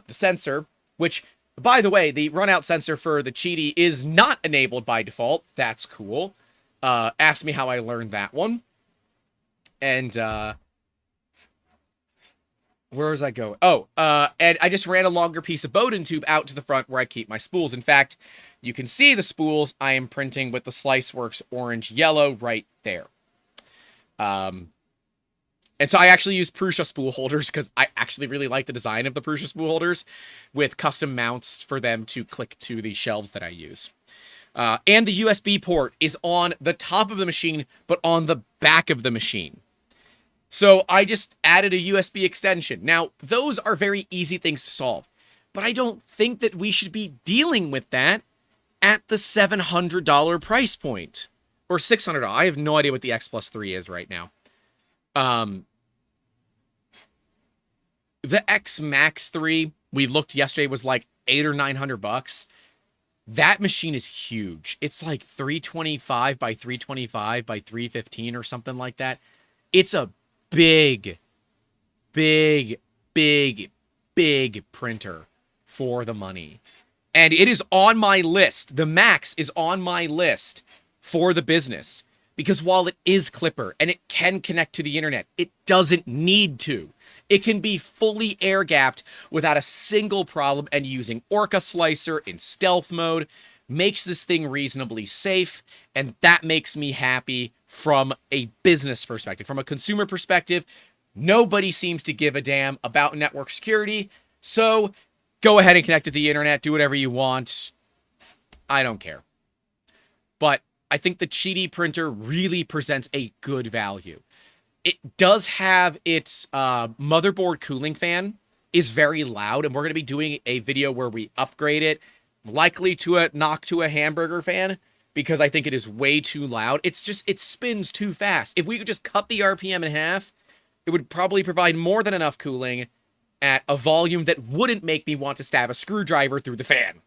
sensor, which, by the way, the runout sensor for the Cheaty is not enabled by default. That's cool. Ask me how I learned that one. And where was I going? Oh, and I just ran a longer piece of Bowden tube out to the front where I keep my spools. In fact, you can see the spools I am printing with the SliceWorks orange yellow right there. And so I actually use Prusa spool holders because I actually really like the design of the Prusa spool holders with custom mounts for them to click to the shelves that I use. And the USB port is on the top of the machine, but on the back of the machine. So I just added a USB extension. Now, those are very easy things to solve, but I don't think that we should be dealing with that at the $700 price point. Or $600. I have no idea what the X Plus 3 is right now. The X Max 3, we looked yesterday, was like $800 or $900. That machine is huge. It's like 325 by 325 by 315 or something like that. It's a big, big, big, big printer for the money. And it is on my list. The Max is on my list for the business. Because while it is Clipper and it can connect to the internet, it doesn't need to. It can be fully air-gapped without a single problem, and using Orca Slicer in stealth mode makes this thing reasonably safe, and that makes me happy from a business perspective. From a consumer perspective, nobody seems to give a damn about network security, so go ahead and connect to the internet, do whatever you want. I don't care. But I think the Cheaty printer really presents a good value. It does have its motherboard cooling fan is very loud, and we're going to be doing a video where we upgrade it, likely to a knock to a hamburger fan, because I think it is way too loud. It's just, it spins too fast. If we could just cut the RPM in half, it would probably provide more than enough cooling at a volume that wouldn't make me want to stab a screwdriver through the fan.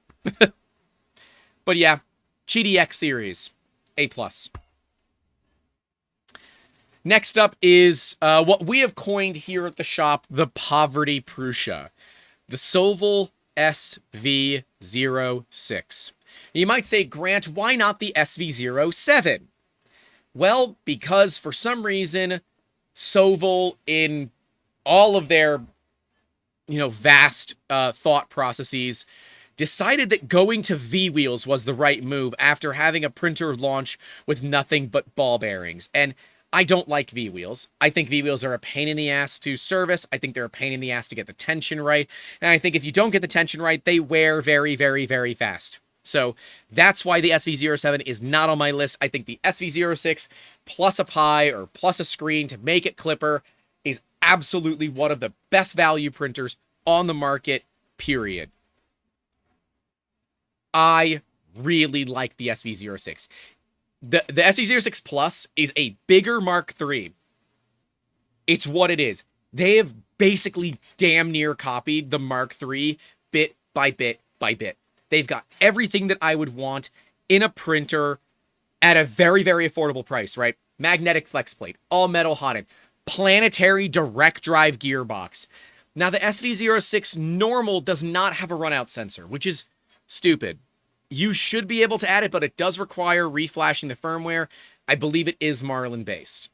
But yeah, Cheaty X series, A+. Next up is what we have coined here at the shop, the Poverty Prusa, the Soval SV06. You might say, Grant, why not the SV07? Well, because for some reason, Soval, in all of their, vast thought processes, decided that going to V-wheels was the right move after having a printer launch with nothing but ball bearings. And I don't like V-wheels. I think V-wheels are a pain in the ass to service. I think they're a pain in the ass to get the tension right. And I think if you don't get the tension right, they wear very, very, very fast. So that's why the SV07 is not on my list. I think the SV06 plus a Pi or plus a screen to make it Clipper is absolutely one of the best value printers on the market, period. I really like the SV06. The SV06 Plus is a bigger Mark III. It's what it is. They have basically damn near copied the Mark III bit by bit by bit. They've got everything that I would want in a printer at a very, very affordable price, right? Magnetic flex plate, all metal hotted, planetary direct drive gearbox, Now, the SV06 normal does not have a runout sensor, which is stupid. You should be able to add it, but it does require reflashing the firmware. I believe it is Marlin based,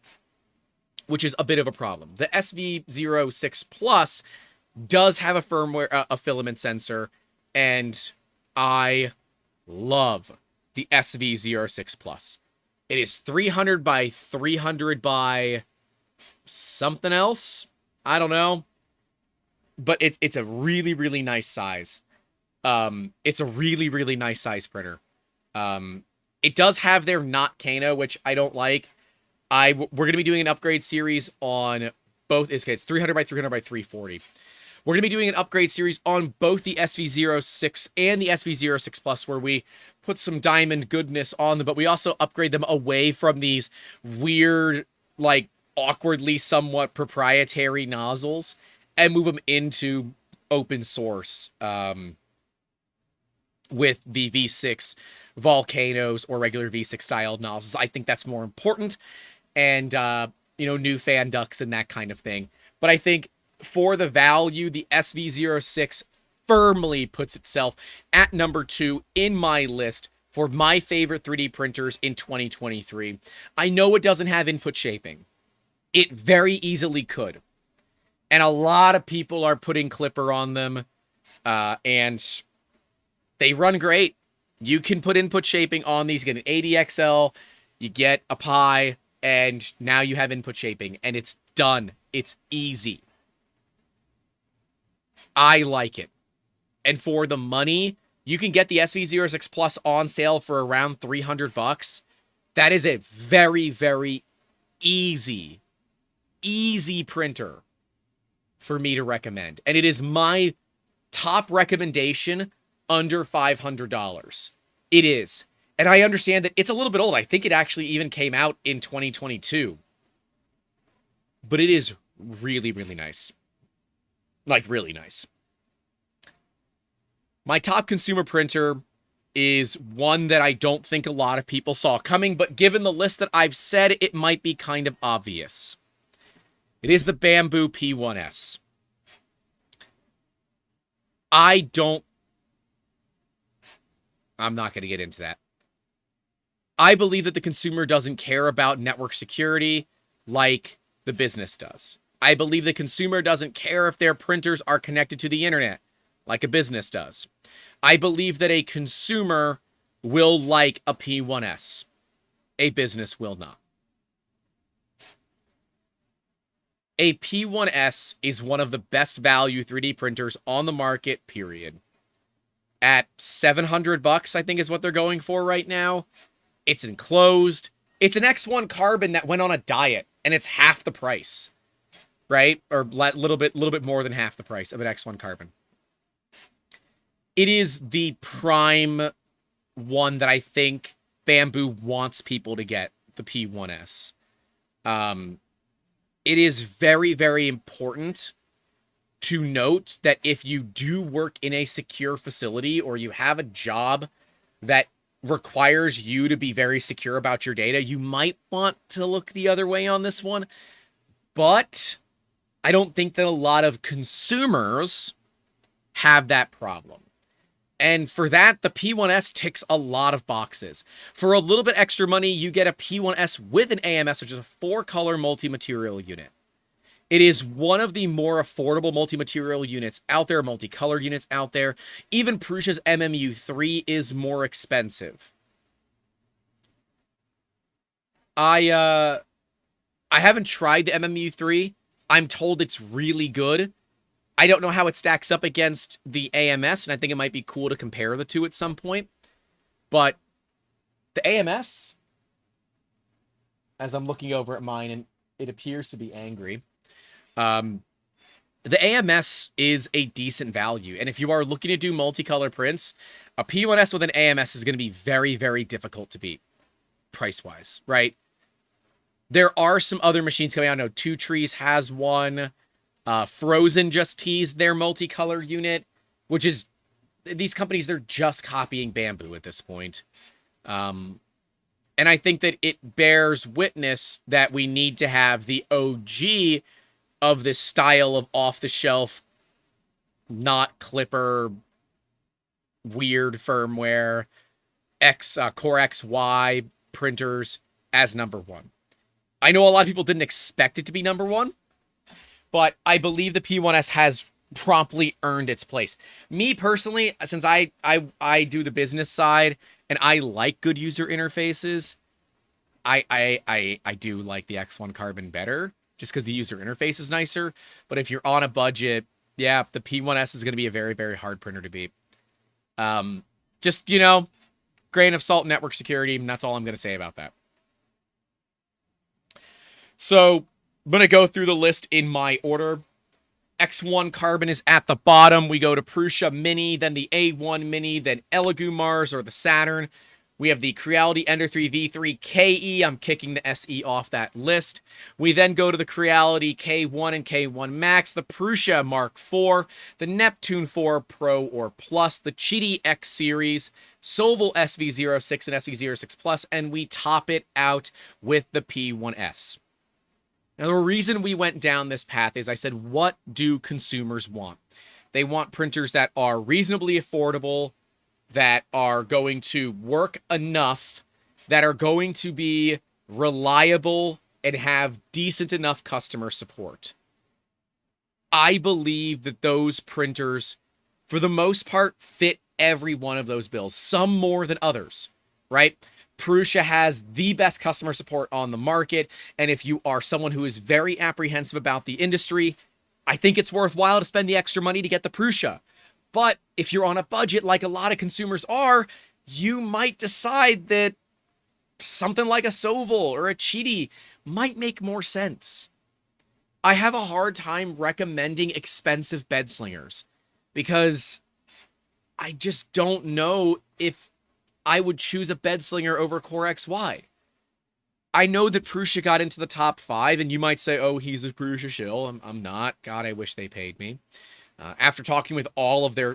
which is a bit of a problem. The SV06 Plus does have a firmware, a filament sensor, and I love the SV06 Plus. It is 300 by 300 by something else. I don't know. But it's a really, really nice size. It's a really, really nice size printer. It does have their not Kano, which I don't like. We're going to be doing an upgrade series on both. It's 300 by 300 by 340. We're going to be doing an upgrade series on both the SV06 and the SV06 Plus, where we put some diamond goodness on them, but we also upgrade them away from these weird, like, awkwardly somewhat proprietary nozzles and move them into open source with the V6 volcanoes or regular V6 style nozzles. I think that's more important, and new fan ducts and that kind of thing. But I think for the value, the SV06 firmly puts itself at number 2 in my list for my favorite 3D printers in 2023. I know it doesn't have input shaping. It very easily could. And a lot of people are putting Clipper on them, and they run great. You can put input shaping on these. You get an ADXL, you get a Pi, and now you have input shaping, and it's done. It's easy. I like it. And for the money, you can get the SV06 Plus on sale for around $300. That is a very, very easy printer for me to recommend. And it is my top recommendation under $500. It is. And I understand that it's a little bit old. I think it actually even came out in 2022. But it is really, really nice. Like, really nice. My top consumer printer is one that I don't think a lot of people saw coming, but given the list that I've said, it might be kind of obvious. It is the Bamboo P1S. I'm not going to get into that. I believe that the consumer doesn't care about network security like the business does. I believe the consumer doesn't care if their printers are connected to the internet like a business does. I believe that a consumer will like a P1S. A business will not. A P1S is one of the best value 3D printers on the market, period. At $700, I think is what they're going for right now. It's enclosed. It's an X1 Carbon that went on a diet, and it's half the price, right? Or a little bit more than half the price of an X1 Carbon. It is the prime one that I think Bamboo wants people to get, the P1S. It is very, very important to note that if you do work in a secure facility or you have a job that requires you to be very secure about your data, you might want to look the other way on this one. But I don't think that a lot of consumers have that problem. And for that, the P1S ticks a lot of boxes. For a little bit extra money, you get a P1S with an AMS, which is a 4-color multi-material unit. It is one of the more affordable multi-material units out there, multi-color units out there. Even Prusa's MMU3 is more expensive. I haven't tried the MMU3. I'm told it's really good. I don't know how it stacks up against the AMS, and I think it might be cool to compare the two at some point. But the AMS, as I'm looking over at mine, and it appears to be angry, the AMS is a decent value. And if you are looking to do multicolor prints, a P1S with an AMS is going to be very, very difficult to beat price-wise, right? There are some other machines coming out. I know Two Trees has one. Frozen just teased their multicolor unit, which is, these companies, they're just copying Bamboo at this point. And I think that it bears witness that we need to have the OG of this style of off-the-shelf not Clipper, weird firmware, Core XY printers as number one. I know a lot of people didn't expect it to be number one, but I believe the P1S has promptly earned its place. Me personally, since I do the business side and I like good user interfaces, I do like the X1 Carbon better just because the user interface is nicer. But if you're on a budget, yeah, the P1S is going to be a very, very hard printer to beat. Just, grain of salt network security, and that's all I'm going to say about that. So I'm going to go through the list in my order. X1 Carbon is at the bottom. We go to Prusa Mini, then the A1 Mini, then Elegoo Mars or the Saturn. We have the Creality Ender 3 V3 KE. I'm kicking the SE off that list. We then go to the Creality K1 and K1 Max, the Prusa Mark IV, the Neptune 4 Pro or Plus, the Chidi X Series, Sovol SV06 and SV06 Plus, and we top it out with the P1S. Now, the reason we went down this path is I said, what do consumers want? They want printers that are reasonably affordable, that are going to work enough, that are going to be reliable, and have decent enough customer support. I believe that those printers, for the most part, fit every one of those bills, some more than others, right? Prusa has the best customer support on the market, and if you are someone who is very apprehensive about the industry, I think it's worthwhile to spend the extra money to get the Prusa. But if you're on a budget like a lot of consumers are, you might decide that something like a Sovol or a Chidi might make more sense. I have a hard time recommending expensive bed slingers because I just don't know if I would choose a bed slinger over Core XY. I know that Prusa got into the top 5, and you might say, oh, he's a Prusa shill. I'm not. God, I wish they paid me. After talking with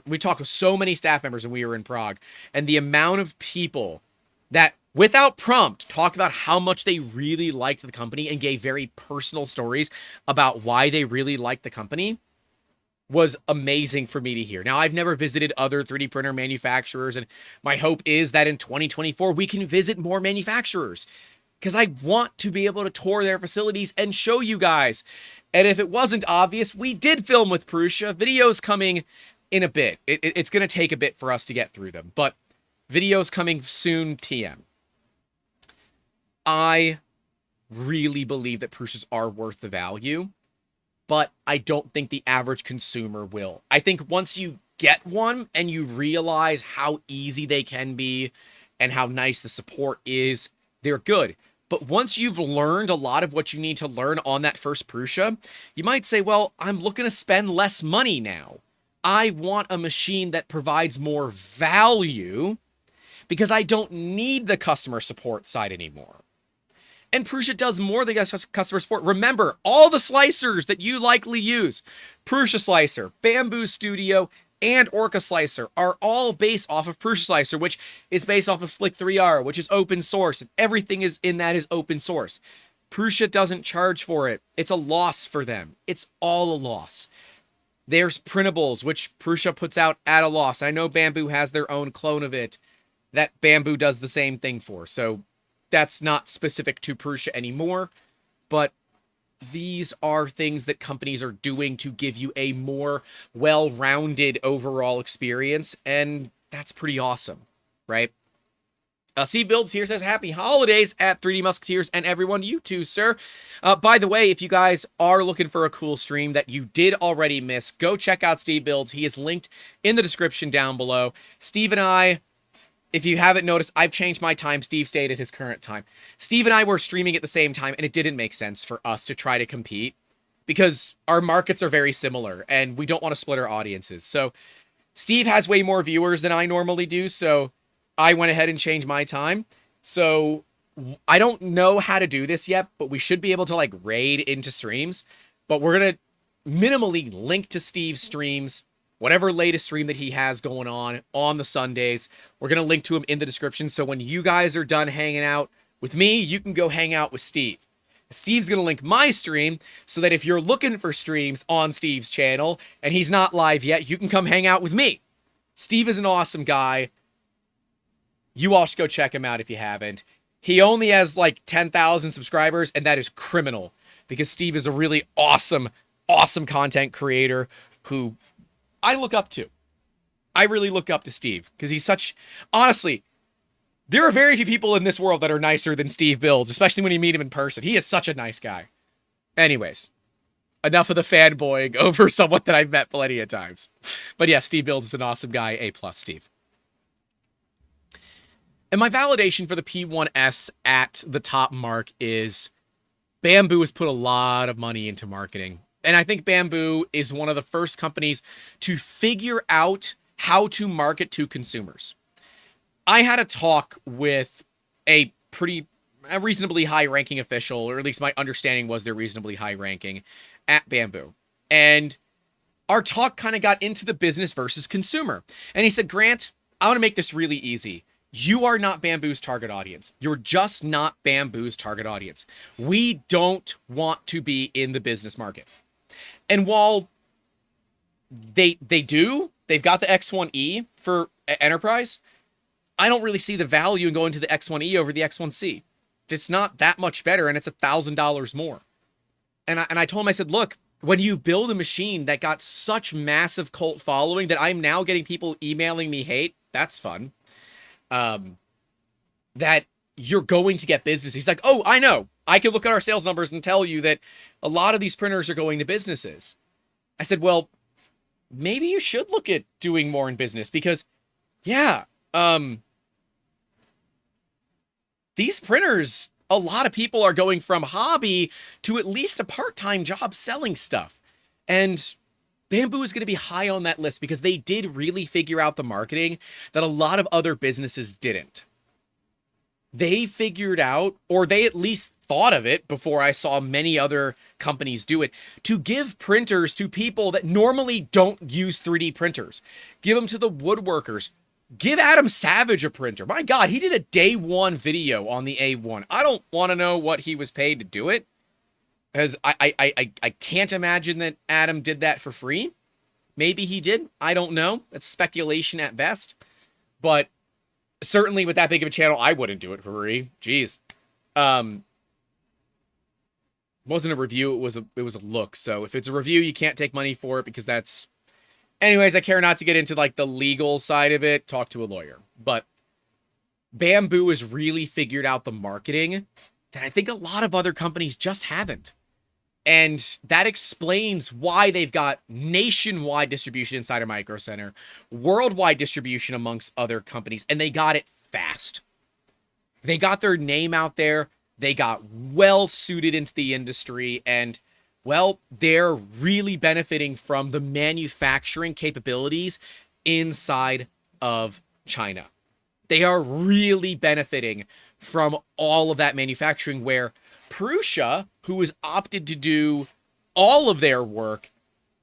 we talked with so many staff members when we were in Prague, and the amount of people that, without prompt, talked about how much they really liked the company and gave very personal stories about why they really liked the company was amazing for me to hear. Now, I've never visited other 3D printer manufacturers, and my hope is that in 2024, we can visit more manufacturers because I want to be able to tour their facilities and show you guys. And if it wasn't obvious, we did film with Prusa. Videos coming in a bit. It's going to take a bit for us to get through them, but videos coming soon, TM. I really believe that Prusas are worth the value, but I don't think the average consumer will. I think once you get one and you realize how easy they can be and how nice the support is, they're good. But once you've learned a lot of what you need to learn on that first Prusa, you might say, well, I'm looking to spend less money now. I want a machine that provides more value because I don't need the customer support side anymore. And Prusa does more than customer support. Remember, all the slicers that you likely use, Prusa Slicer, Bamboo Studio, and Orca Slicer are all based off of Prusa Slicer, which is based off of Slick 3R, which is open source, and everything in that is open source. Prusa doesn't charge for it. It's a loss for them. It's all a loss. There's printables, which Prusa puts out at a loss. I know Bamboo has their own clone of it that Bamboo does the same thing for, so that's not specific to Prusa anymore, but these are things that companies are doing to give you a more well-rounded overall experience, and that's pretty awesome, right? Steve Builds here says, happy holidays at 3D Musketeers and everyone, you too, sir. By the way, if you guys are looking for a cool stream that you did already miss, go check out Steve Builds. He is linked in the description down below. Steve and I, if you haven't noticed, I've changed my time. Steve stayed at his current time. Steve and I were streaming at the same time, and it didn't make sense for us to try to compete because our markets are very similar, and we don't want to split our audiences. So Steve has way more viewers than I normally do, so I went ahead and changed my time. So I don't know how to do this yet, but we should be able to like raid into streams. But we're going to minimally link to Steve's streams, whatever latest stream that he has going on the Sundays. We're going to link to him in the description. So when you guys are done hanging out with me, you can go hang out with Steve. Steve's going to link my stream so that if you're looking for streams on Steve's channel and he's not live yet, you can come hang out with me. Steve is an awesome guy. You all should go check him out if you haven't. He only has like 10,000 subscribers, and that is criminal because Steve is a really awesome, awesome content creator who I look up to. I really look up to Steve because he's such, honestly, there are very few people in this world that are nicer than Steve Builds, especially when you meet him in person. He is such a nice guy. Anyways, enough of the fanboying over someone that I've met plenty of times. But yeah, Steve Builds is an awesome guy. A+, Steve. And my validation for the P1S at the top mark is Bamboo has put a lot of money into marketing. And I think Bamboo is one of the first companies to figure out how to market to consumers. I had a talk with a reasonably high-ranking official, or at least my understanding was they're reasonably high-ranking, at Bamboo. And our talk kind of got into the business versus consumer. And he said, Grant, I want to make this really easy. You are not Bamboo's target audience. You're just not Bamboo's target audience. We don't want to be in the business market. And while they've got the X1E for enterprise, I don't really see the value in going to the X1E over the X1C. It's not that much better, and it's $1,000 more. And I told him, I said, look, when you build a machine that got such massive cult following that I'm now getting people emailing me hate, that's fun. That you're going to get business. He's like, oh, I know. I can look at our sales numbers and tell you that a lot of these printers are going to businesses. I said, well, maybe you should look at doing more in business because, yeah, these printers, a lot of people are going from hobby to at least a part-time job selling stuff. And Bamboo is going to be high on that list because they did really figure out the marketing that a lot of other businesses didn't. They figured out, or they at least thought of it before I saw many other companies do it, to give printers to people that normally don't use 3D printers. Give them to the woodworkers. Give Adam Savage a printer. My God, he did a day one video on the A1. I don't want to know what he was paid to do it, because I can't imagine that Adam did that for free. Maybe he did. I don't know. That's speculation at best. But certainly with that big of a channel, I wouldn't do it for free. Jeez. It wasn't a review. It was a look. So if it's a review, you can't take money for it because that's... Anyways, I care not to get into like the legal side of it. Talk to a lawyer. But Bamboo has really figured out the marketing that I think a lot of other companies just haven't. And that explains why they've got nationwide distribution inside of Micro Center, worldwide distribution amongst other companies, and they got it fast. They got their name out there. They got well suited into the industry, and well, they're really benefiting from the manufacturing capabilities inside of China. They are really benefiting from all of that manufacturing, where Prusa, who has opted to do all of their work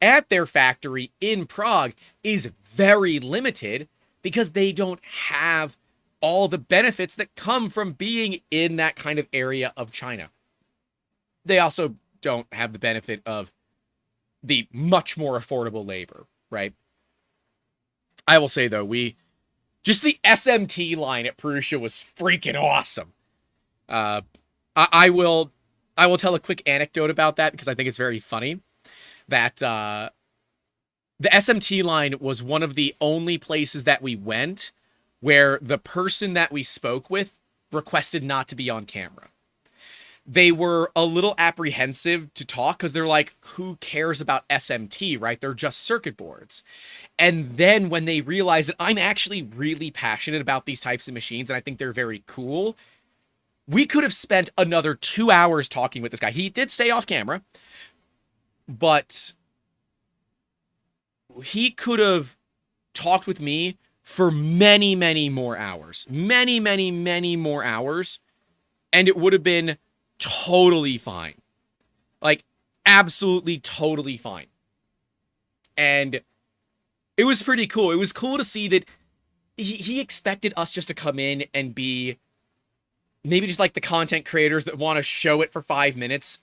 at their factory in Prague, is very limited because they don't have all the benefits that come from being in that kind of area of China. They also don't have the benefit of the much more affordable labor, right? I will say, though, just the SMT line at Prusa was freaking awesome. I will tell a quick anecdote about that because I think it's very funny. That the SMT line was one of the only places that we went where the person that we spoke with requested not to be on camera. They were a little apprehensive to talk because they're like, who cares about SMT, right? They're just circuit boards. And then when they realized that I'm actually really passionate about these types of machines and I think they're very cool, we could have spent another 2 hours talking with this guy. He did stay off camera, but he could have talked with me for many, many more hours. Many, many, many more hours. And it would have been totally fine. Like, absolutely totally fine. And it was pretty cool. It was cool to see that he expected us just to come in and be maybe just like the content creators that want to show it for 5 minutes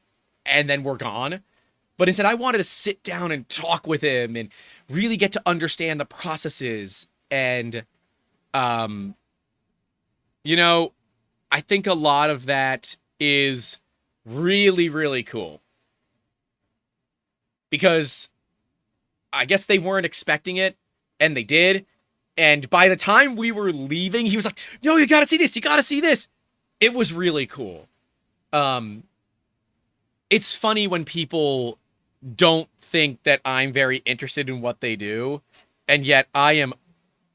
and then we're gone. But instead, I wanted to sit down and talk with him and really get to understand the processes. And, um, you know, I think a lot of that is really, really cool. Because I guess they weren't expecting it, and they did. And by the time we were leaving, he was like, "No, you gotta see this. You gotta see this." It was really cool. Um, it's funny when people don't think that I'm very interested in what they do, and yet I am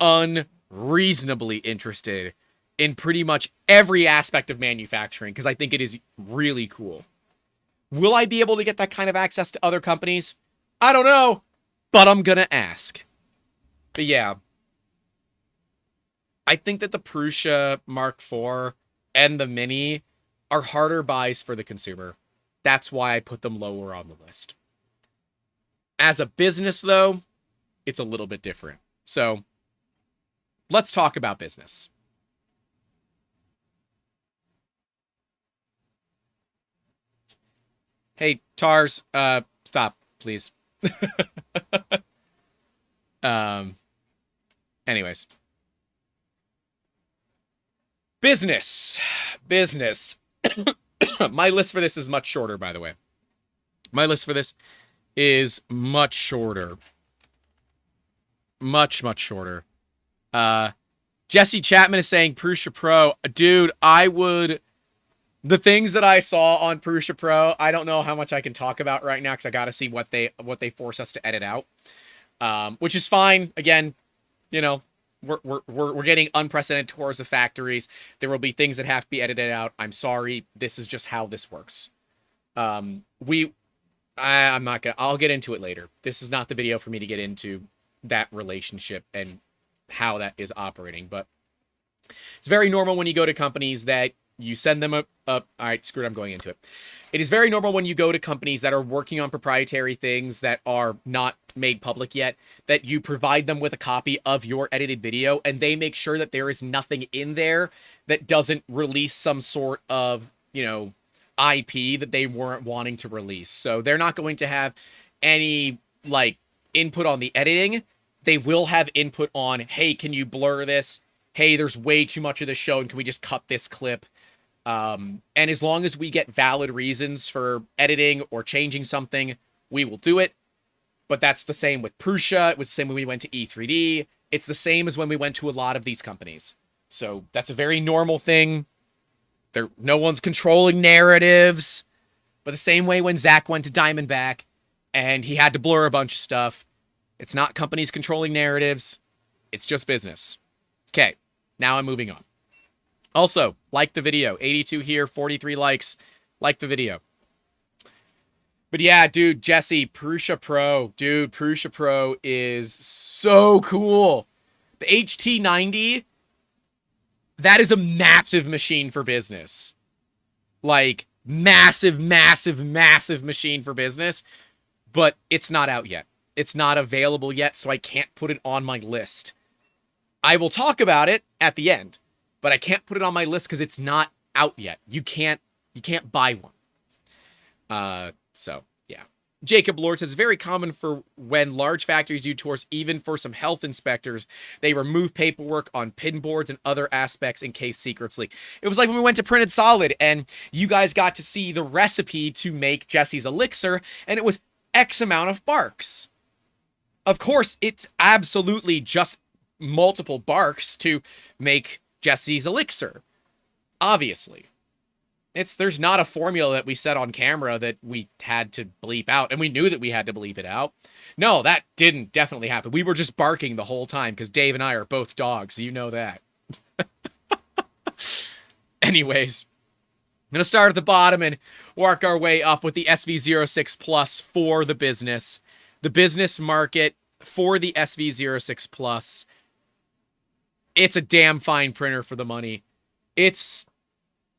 unreasonably interested in pretty much every aspect of manufacturing because I think it is really cool. Will I be able to get that kind of access to other companies? I don't know, but I'm gonna ask. But yeah, I think that the Prusa Mark IV and the Mini are harder buys for the consumer. That's why I put them lower on the list. As a business, though, it's a little bit different. So let's talk about business. Hey, Tars, stop, please. um, anyways. Business. Business. My list for this is much shorter, by the way. My list for this is much shorter. Much, much shorter. Jesse Chapman is saying Prusa Pro. Dude, I would... The things that I saw on Prusa Pro, I don't know how much I can talk about right now because I got to see what they force us to edit out. Which is fine. Again, you know, we're getting unprecedented tours of factories. There will be things that have to be edited out. I'm sorry. This is just how this works. I'm not gonna... I'll get into it later. This is not the video for me to get into that relationship and how that is operating. But it's very normal when you go to companies that you send them up. All right, screw it, I'm going into it. It is very normal when you go to companies that are working on proprietary things that are not made public yet, that you provide them with a copy of your edited video, and they make sure that there is nothing in there that doesn't release some sort of, you know, IP that they weren't wanting to release. So they're not going to have any, like, input on the editing. They will have input on, hey, can you blur this? Hey, there's way too much of the show, and can we just cut this clip? And as long as we get valid reasons for editing or changing something, we will do it. But that's the same with Prusa. It was the same when we went to E3D. It's the same as when we went to a lot of these companies. So that's a very normal thing. No one's controlling narratives. But the same way when Zach went to Diamondback and he had to blur a bunch of stuff, it's not companies controlling narratives. It's just business. Okay, now I'm moving on. Also, like the video. 82 here, 43 likes. Like the video. But yeah, dude, Jesse, Prusa Pro. Dude, Prusa Pro is so cool. The HT90, that is a massive machine for business. Like, massive, massive, massive machine for business. But it's not out yet. It's not available yet, so I can't put it on my list. I will talk about it at the end, but I can't put it on my list because it's not out yet. You can't buy one. So, yeah. Jacob Lord says, very common for when large factories do tours, even for some health inspectors, they remove paperwork on pin boards and other aspects in case secrets leak. It was like when we went to Printed Solid, and you guys got to see the recipe to make Jesse's elixir, and it was X amount of barks. Of course, it's absolutely just multiple barks to make Jesse's elixir. Obviously. There's not a formula that we set on camera that we had to bleep out, and we knew that we had to bleep it out. No, that didn't definitely happen. We were just barking the whole time because Dave and I are both dogs. You know that. Anyways, I'm going to start at the bottom and work our way up with the SV06 Plus for the business. The business market for the SV06 Plus. It's a damn fine printer for the money.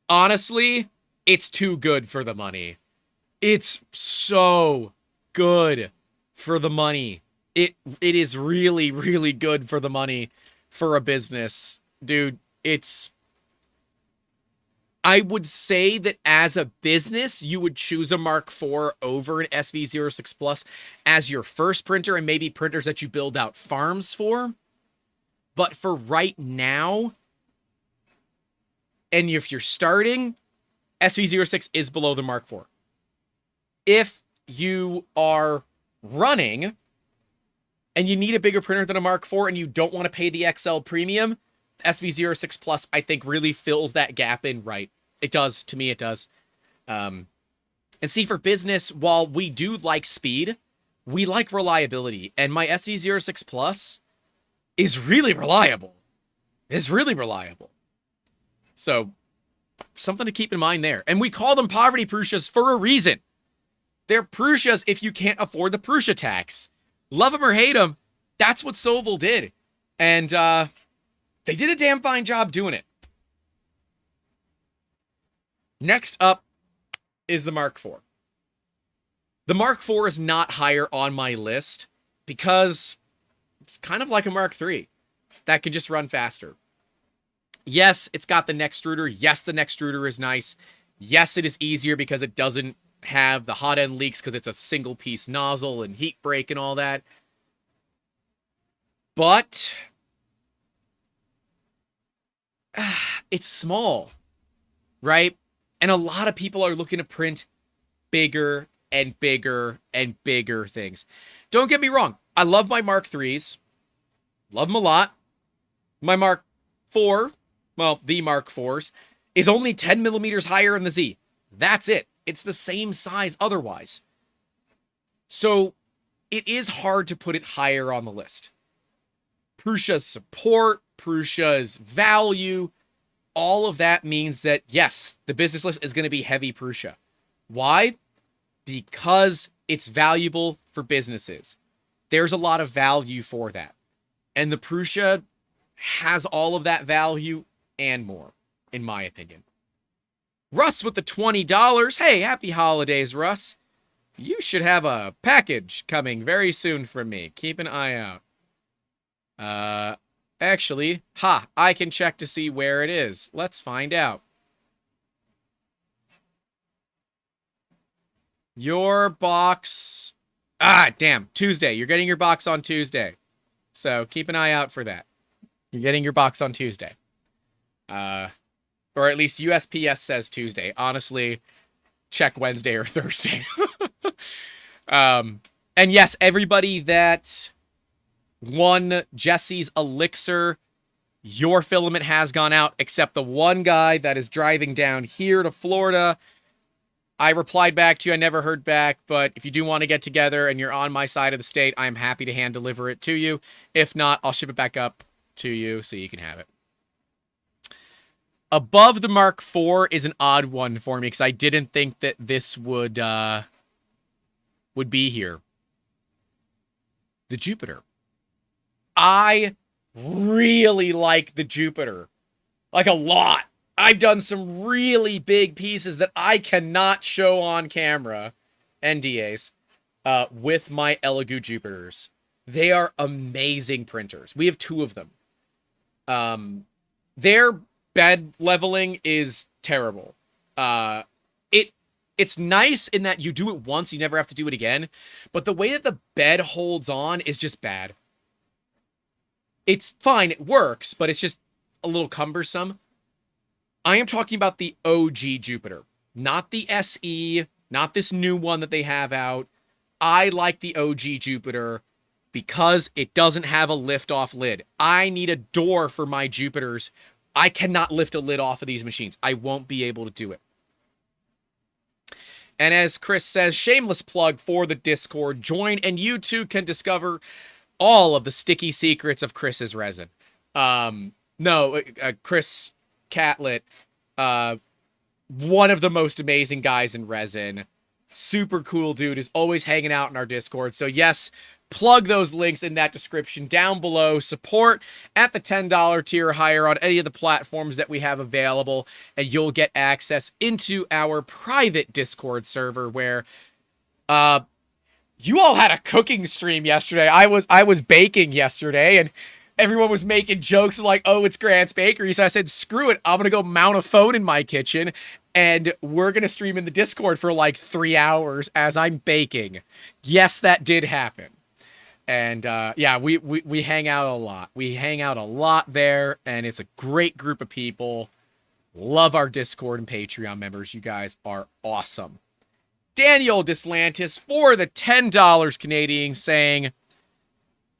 Honestly, it's too good for the money. It's so good for the money. It is really, really good for the money for a business. Dude, I would say that as a business, you would choose a Mark IV over an SV06 Plus as your first printer, and maybe printers that you build out farms for. But for right now, and if you're starting, SV06 is below the Mark IV. If you are running and you need a bigger printer than a Mark IV and you don't want to pay the XL premium, SV06 Plus, I think, really fills that gap in right. It does. To me, it does. And see, for business, while we do like speed, we like reliability. And my SV06 Plus is really reliable. It's really reliable. So, something to keep in mind there. And we call them poverty Prusas for a reason. They're Prusas if you can't afford the Prusa tax. Love them or hate them, that's what Sovol did. And they did a damn fine job doing it. Next up is the Mark IV. The Mark IV is not higher on my list because it's kind of like a Mark III that can just run faster. Yes, it's got the neck extruder. Yes, the neck extruder is nice. Yes, it is easier because it doesn't have the hot end leaks because it's a single piece nozzle and heat break and all that. But it's small, right? And a lot of people are looking to print bigger and bigger and bigger things. Don't get me wrong. I love my Mark IIIs. Love them a lot. My Mark IV, well, the Mark IVs, is only 10 millimeters higher than the Z. That's it. It's the same size otherwise. So it is hard to put it higher on the list. Prusa's support, Prusa's value, all of that means that, yes, the business list is going to be heavy Prusa. Why? Because it's valuable for businesses. There's a lot of value for that. And the Prusa has all of that value and more, in my opinion. Russ with the $20. Hey, happy holidays, Russ. You should have a package coming very soon from me. Keep an eye out. Actually, I can check to see where it is. Let's find out. Your box... damn. Tuesday. You're getting your box on Tuesday. So keep an eye out for that. You're getting your box on Tuesday. Or at least USPS says Tuesday. Honestly, check Wednesday or Thursday. And yes, everybody that won Jesse's Elixir, your filament has gone out, except the one guy that is driving down here to Florida. I replied back to you. I never heard back, but if you do want to get together and you're on my side of the state, I'm happy to hand deliver it to you. If not, I'll ship it back up to you so you can have it. Above the Mark IV is an odd one for me because I didn't think that this would be here. The Jupiter. I really like the Jupiter. Like a lot. I've done some really big pieces that I cannot show on camera, NDAs, with my Elegoo Jupiters. They are amazing printers. We have two of them. Their bed leveling is terrible. It's nice in that you do it once, you never have to do it again, but the way that the bed holds on is just bad. It's fine, it works, but it's just a little cumbersome. I am talking about the OG Jupiter, not the SE, not this new one that they have out. I like the OG Jupiter because it doesn't have a lift-off lid. I need a door for my Jupiters. I cannot lift a lid off of these machines. I won't be able to do it. And as Chris says, shameless plug for the Discord. Join and you too can discover all of the sticky secrets of Chris's resin. Chris Catlett, one of the most amazing guys in resin. Super cool dude, is always hanging out in our Discord. So yes, plug those links in that description down below. Support at the $10 tier or higher on any of the platforms that we have available, and you'll get access into our private Discord server where you all had a cooking stream yesterday. I was baking yesterday, and everyone was making jokes like, oh, it's Grant's Bakery. So I said, screw it. I'm going to go mount a phone in my kitchen and we're going to stream in the Discord for like 3 hours as I'm baking. Yes, that did happen. And yeah, we hang out a lot. We hang out a lot there, and it's a great group of people. Love our Discord and Patreon members. You guys are awesome. Daniel Dislantis for the $10 Canadian saying,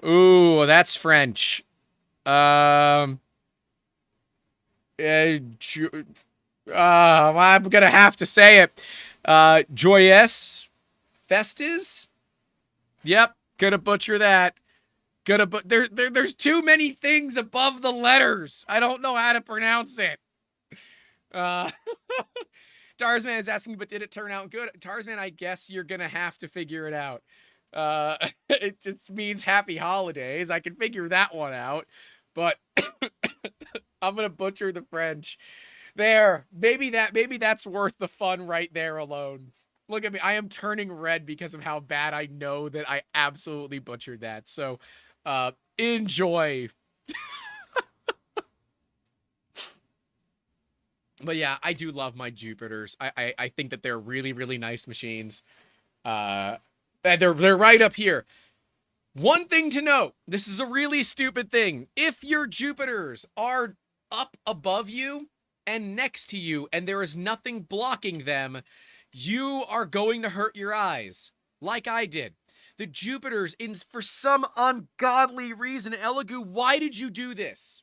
ooh, that's French. I'm gonna have to say it. Joyeux Festes? Yep, gonna butcher that. There's too many things above the letters. I don't know how to pronounce it. Tarzman is asking, but did it turn out good? Tarzman, I guess you're gonna have to figure it out. It just means happy holidays. I can figure that one out, but I'm gonna butcher the French. There, maybe that's worth the fun right there alone. Look at me. I am turning red because of how bad I know that I absolutely butchered that. So, enjoy. But yeah, I do love my Jupiters. I think that they're really, really nice machines. They're right up here. One thing to note, this is a really stupid thing. If your Jupiters are up above you and next to you and there is nothing blocking them, you are going to hurt your eyes, like I did. The Jupiters, for some ungodly reason, Elegoo, why did you do this?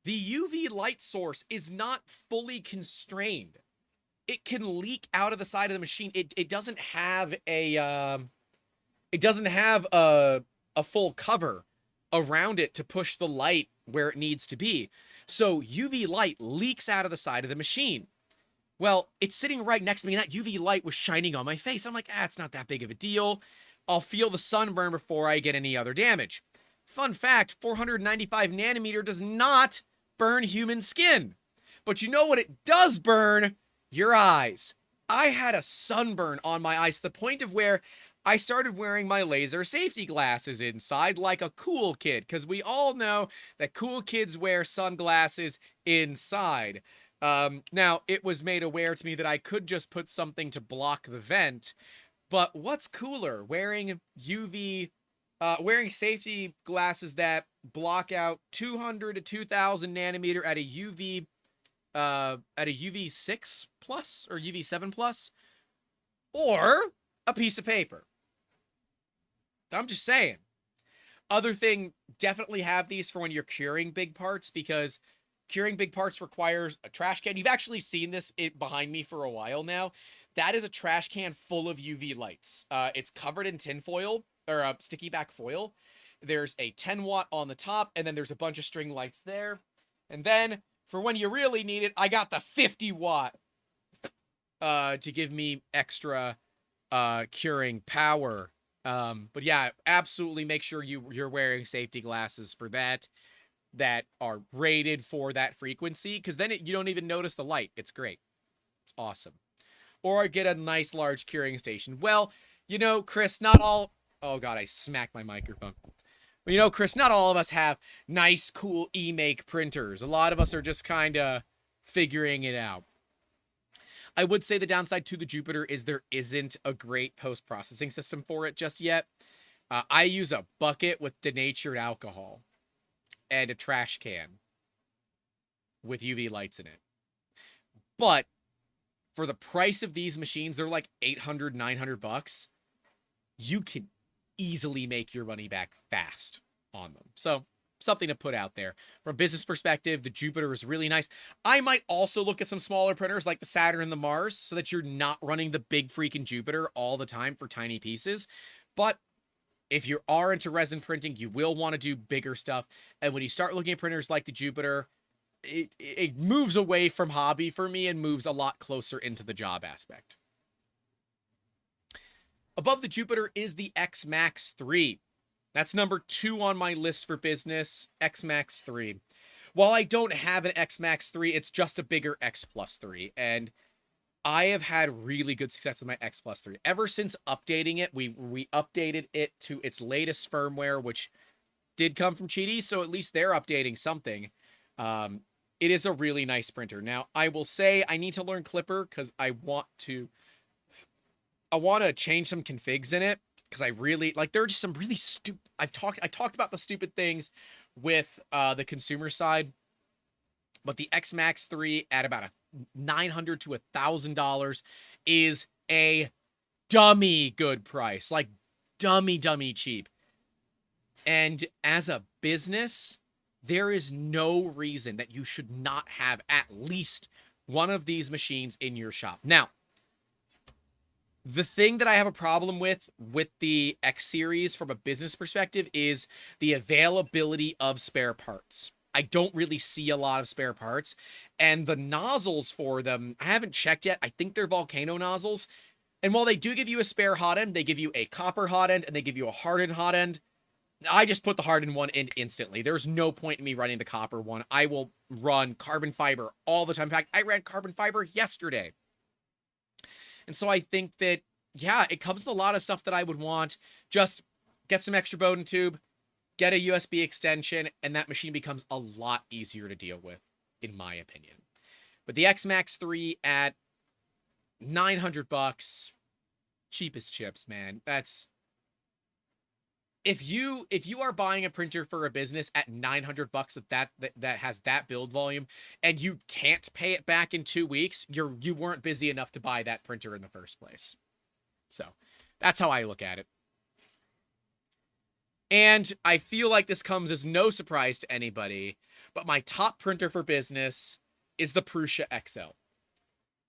The UV light source is not fully constrained. It can leak out of the side of the machine. It doesn't have a full cover around it to push the light where it needs to be. So UV light leaks out of the side of the machine. Well, it's sitting right next to me, and that UV light was shining on my face. I'm like, it's not that big of a deal. I'll feel the sunburn before I get any other damage. Fun fact, 495 nanometer does not burn human skin. But you know what it does burn? Your eyes. I had a sunburn on my eyes to the point of where I started wearing my laser safety glasses inside like a cool kid, because we all know that cool kids wear sunglasses inside. Now, it was made aware to me that I could just put something to block the vent, but what's cooler, wearing safety glasses that block out 200 to 2000 nanometer at a UV 6 plus or UV 7 plus, or a piece of paper? I'm just saying. Other thing, definitely have these for when you're curing big parts, because curing big parts requires a trash can. You've actually seen this behind me for a while now. That is a trash can full of UV lights. It's covered in tinfoil, or sticky back foil. There's a 10 watt on the top, and then there's a bunch of string lights there. And then, for when you really need it, I got the 50 watt to give me extra curing power. But yeah, absolutely make sure you're wearing safety glasses for that are rated for that frequency, because then you don't even notice the light. It's great. It's awesome. Or get a nice large curing station. Well, Chris, not all... Oh god, I smacked my microphone. Well, Chris, not all of us have nice, cool e-make printers. A lot of us are just kind of figuring it out. I would say the downside to the Jupiter is there isn't a great post-processing system for it just yet. I use a bucket with denatured alcohol and a trash can with UV lights in it. But for the price of these machines, they're like $800, $900. You can easily make your money back fast on them. So something to put out there. From a business perspective, the Jupiter is really nice. I might also look at some smaller printers like the Saturn and the Mars, so that you're not running the big freaking Jupiter all the time for tiny pieces. But if you are into resin printing, you will want to do bigger stuff. And when you start looking at printers like the Jupiter, it moves away from hobby for me and moves a lot closer into the job aspect. Above the Jupiter is the X Max 3. That's number 2 on my list for business, X Max 3. While I don't have an X Max 3, it's just a bigger X Plus 3. And I have had really good success with my X Plus 3. Ever since updating it, we updated it to its latest firmware, which did come from Cheaties, so at least they're updating something. It is a really nice printer. Now, I will say I need to learn Clipper because I want to change some configs in it because I really like. There are just some really stupid. I talked about the stupid things with the consumer side, but the X Max 3 at about $900 to $1,000 is a dummy good price, like dummy cheap. And as a business, there is no reason that you should not have at least one of these machines in your shop. Now, the thing that I have a problem with the X series from a business perspective is the availability of spare parts. I don't really see a lot of spare parts, and the nozzles for them, I haven't checked yet. I think they're volcano nozzles. And while they do give you a spare hot end, they give you a copper hot end and they give you a hardened hot end. I just put the hardened one in instantly. There's no point in me running the copper one. I will run carbon fiber all the time. In fact, I ran carbon fiber yesterday. And so I think that, yeah, it comes with a lot of stuff that I would want. Just get some extra Bowden tube, get a USB extension, and that machine becomes a lot easier to deal with, in my opinion. But the X Max 3 at $900, cheapest chips, man. That's... If you are buying a printer for a business at $900 that has that build volume and you can't pay it back in 2 weeks, you weren't busy enough to buy that printer in the first place. So that's how I look at it. And I feel like this comes as no surprise to anybody, but my top printer for business is the Prusa XL.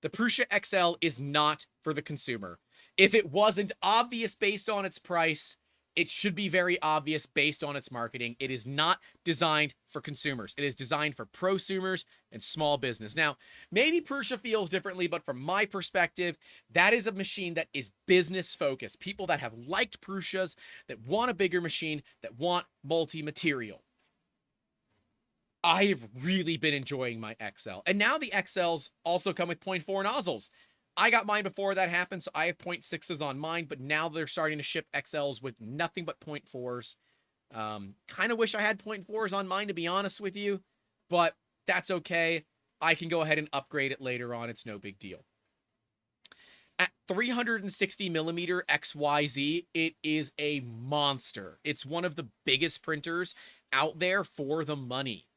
The Prusa XL is not for the consumer. If it wasn't obvious based on its price, it should be very obvious based on its marketing. It is not designed for consumers. It is designed for prosumers and small business. Now, maybe Prusa feels differently, but from my perspective, that is a machine that is business focused. People that have liked Prusas, that want a bigger machine, that want multi-material. I have really been enjoying my XL. And now the XLs also come with 0.4 nozzles. I got mine before that happened, so I have 0.6s on mine, but now they're starting to ship XLs with nothing but 0.4s. Kind of wish I had 0.4s on mine, to be honest with you, but that's okay. I can go ahead and upgrade it later on. It's no big deal. At 360mm XYZ, it is a monster. It's one of the biggest printers out there for the money.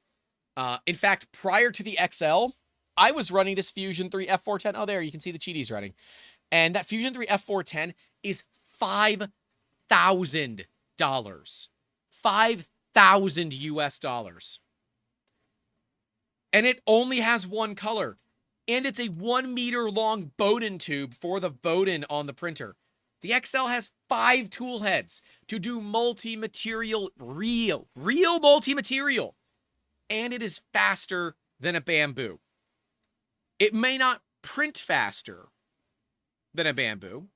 In fact, prior to the XL, I was running this Fusion 3 F410. Oh, there, you can see the Cheaties running. And that Fusion 3 F410 is $5,000. $5,000 US. And it only has one color. And it's a 1 meter long Bowden tube for the Bowden on the printer. The XL has 5 tool heads to do multi-material, real multi-material. And it is faster than a Bamboo. It may not print faster than a Bamboo,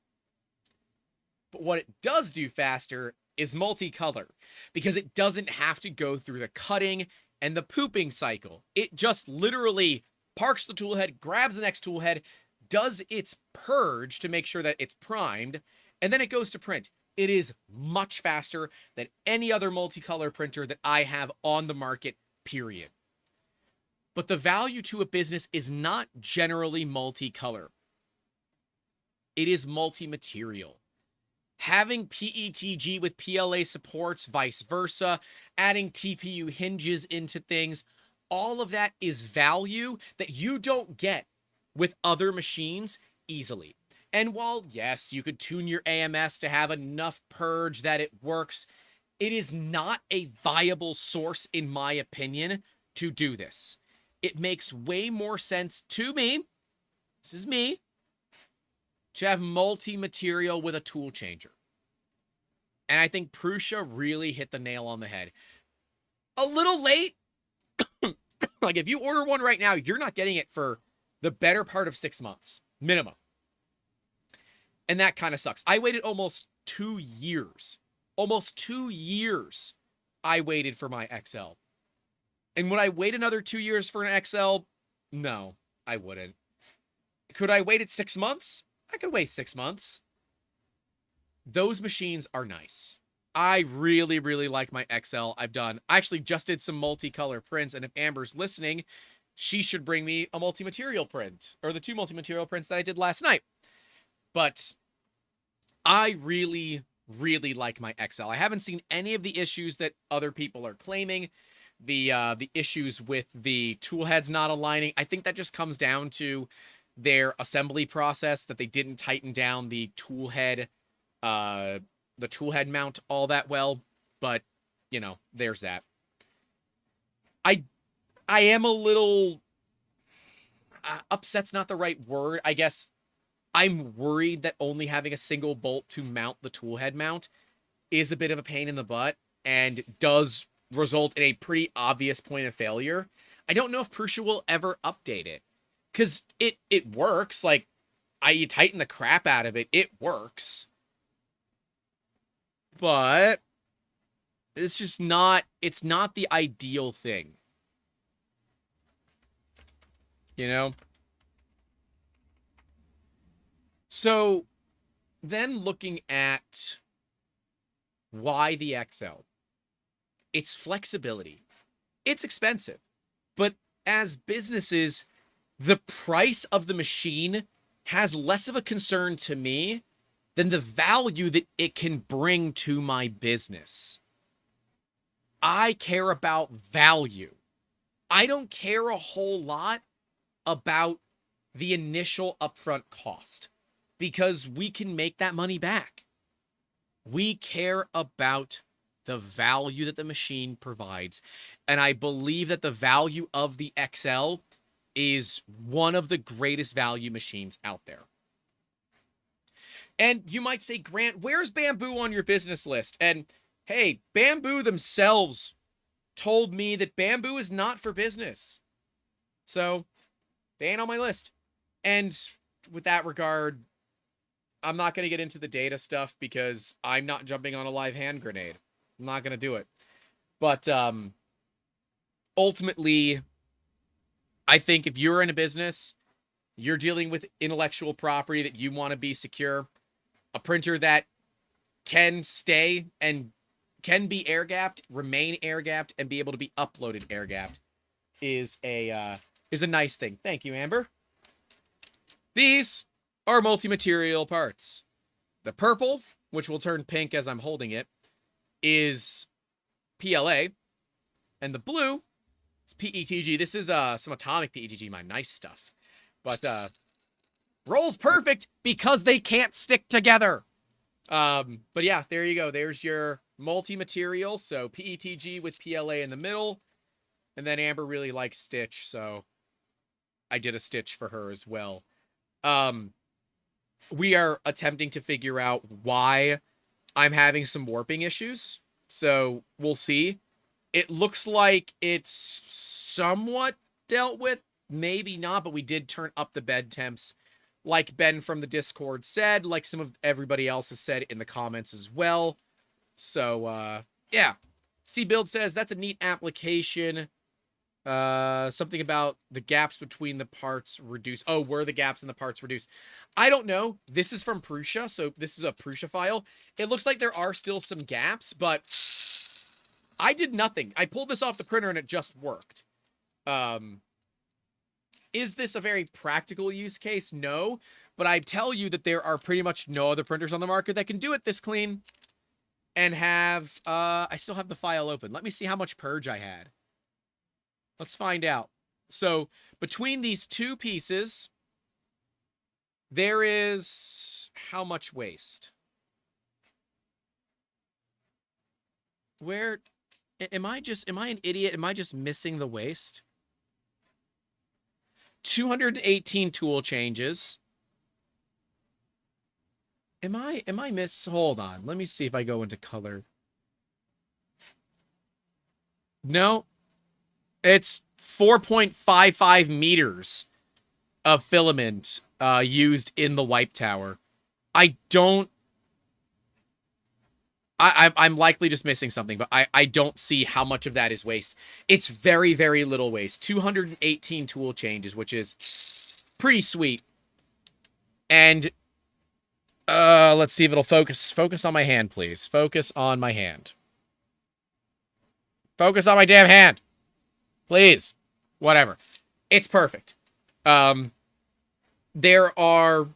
but what it does do faster is multicolor, because it doesn't have to go through the cutting and the pooping cycle. It just literally parks the tool head, grabs the next tool head, does its purge to make sure that it's primed, and then it goes to print. It is much faster than any other multicolor printer that I have on the market, period. But the value to a business is not generally multicolor. It is multi-material. Having PETG with PLA supports, vice versa, adding TPU hinges into things, all of that is value that you don't get with other machines easily. And while, yes, you could tune your AMS to have enough purge that it works, it is not a viable source, in my opinion, to do this. It makes way more sense to me, this is me, to have multi-material with a tool changer. And I think Prusa really hit the nail on the head. A little late. Like, if you order one right now, you're not getting it for the better part of 6 months, minimum. And that kind of sucks. I waited almost 2 years. Almost 2 years I waited for my XL. And would I wait another 2 years for an XL? No, I wouldn't. Could I wait it 6 months? I could wait 6 months. Those machines are nice. I really, really like my XL. I actually just did some multicolor prints, and if Amber's listening, she should bring me a multi-material print, or the 2 multi-material prints that I did last night. But I really, really like my XL. I haven't seen any of the issues that other people are claiming. The issues with the tool heads not aligning, I think that just comes down to their assembly process, that they didn't tighten down the tool head mount all that well. But, you know, there's that. I am a little upset's not the right word. I guess I'm worried that only having a single bolt to mount the tool head mount is a bit of a pain in the butt and does result in a pretty obvious point of failure. I don't know if Prusa will ever update it, because it works. Like, you tighten the crap out of it, it works. But it's just not, it's not the ideal thing. You know? So then looking at why the XL, it's flexibility. It's expensive, but as businesses, the price of the machine has less of a concern to me than the value that it can bring to my business. I care about value. I don't care a whole lot about the initial upfront cost, because we can make that money back. We care about the value that the machine provides. And I believe that the value of the XL is one of the greatest value machines out there. And you might say, Grant, where's Bamboo on your business list? And hey, Bamboo themselves told me that Bamboo is not for business. So they ain't on my list. And with that regard, I'm not going to get into the data stuff because I'm not jumping on a live hand grenade. I'm not going to do it. But ultimately, I think if you're in a business, you're dealing with intellectual property that you want to be secure, a printer that can stay and can be air-gapped, remain air-gapped, and be able to be uploaded air-gapped is a nice thing. Thank you, Amber. These are multi-material parts. The purple, which will turn pink as I'm holding it, is PLA, and the blue is PETG. This is some atomic PETG, my nice stuff. But rolls perfect because they can't stick together. But yeah, there you go. There's your multi-material. So PETG with PLA in the middle. And then Amber really likes Stitch, so I did a Stitch for her as well. We are attempting to figure out why I'm having some warping issues. So we'll see. It looks like it's somewhat dealt with. Maybe not, but we did turn up the bed temps. Like Ben from the Discord said, like some of everybody else has said in the comments as well. So, yeah. C-Build says, that's a neat application. Something about the gaps between the parts reduced. Oh, were the gaps in the parts reduced? I don't know. This is from Prusa, so this is a Prusa file. It looks like there are still some gaps, but I did nothing. I pulled this off the printer and it just worked. Is this a very practical use case? No, but I tell you that there are pretty much no other printers on the market that can do it this clean and have, I still have the file open. Let me see how much purge I had. Let's find out. So between these two pieces, there is how much waste? Where am I an idiot? Am I just missing the waste? 218 tool changes. Am I hold on. Let me see if I go into color. No. It's 4.55 meters of filament used in the wipe tower. I'm likely just missing something, but I don't see how much of that is waste. It's very, very little waste. 218 tool changes, which is pretty sweet. And Let's see if it'll focus. Focus on my hand, please. Focus on my hand. Focus on my damn hand. Please. Whatever. It's perfect. There are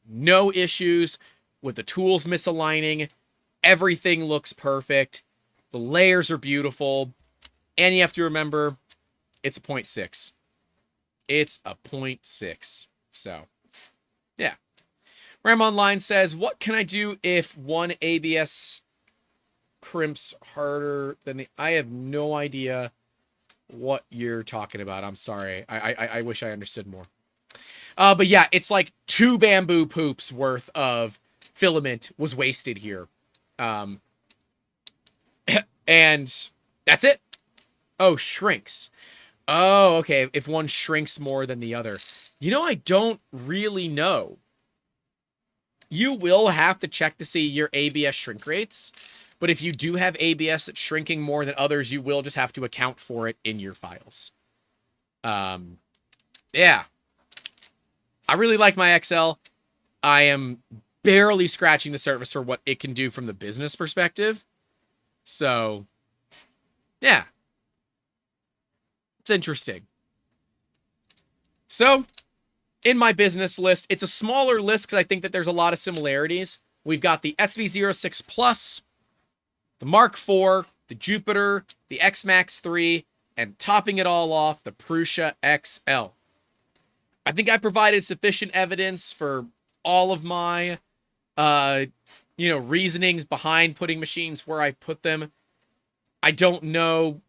no issues with the tools misaligning. Everything looks perfect. The layers are beautiful. And you have to remember, it's a 0.6. It's a 0.6. So, yeah. Ram Online says, what can I do if one ABS crimps harder than the... I have no idea what you're talking about. I'm sorry. I wish I understood more. But yeah, it's like 2 bamboo poops worth of filament was wasted here. And that's it. Oh, shrinks. Oh, okay. If one shrinks more than the other. You know, I don't really know. You will have to check to see your ABS shrink rates. But if you do have ABS that's shrinking more than others, you will just have to account for it in your files. Yeah. I really like my XL. I am barely scratching the surface for what it can do from the business perspective. So, yeah. It's interesting. So, in my business list, it's a smaller list because I think that there's a lot of similarities. We've got the SV06 Plus, the Mark IV, the Jupiter, the X-Max 3, and topping it all off, the Prusa XL. I think I provided sufficient evidence for all of my, reasonings behind putting machines where I put them. I don't know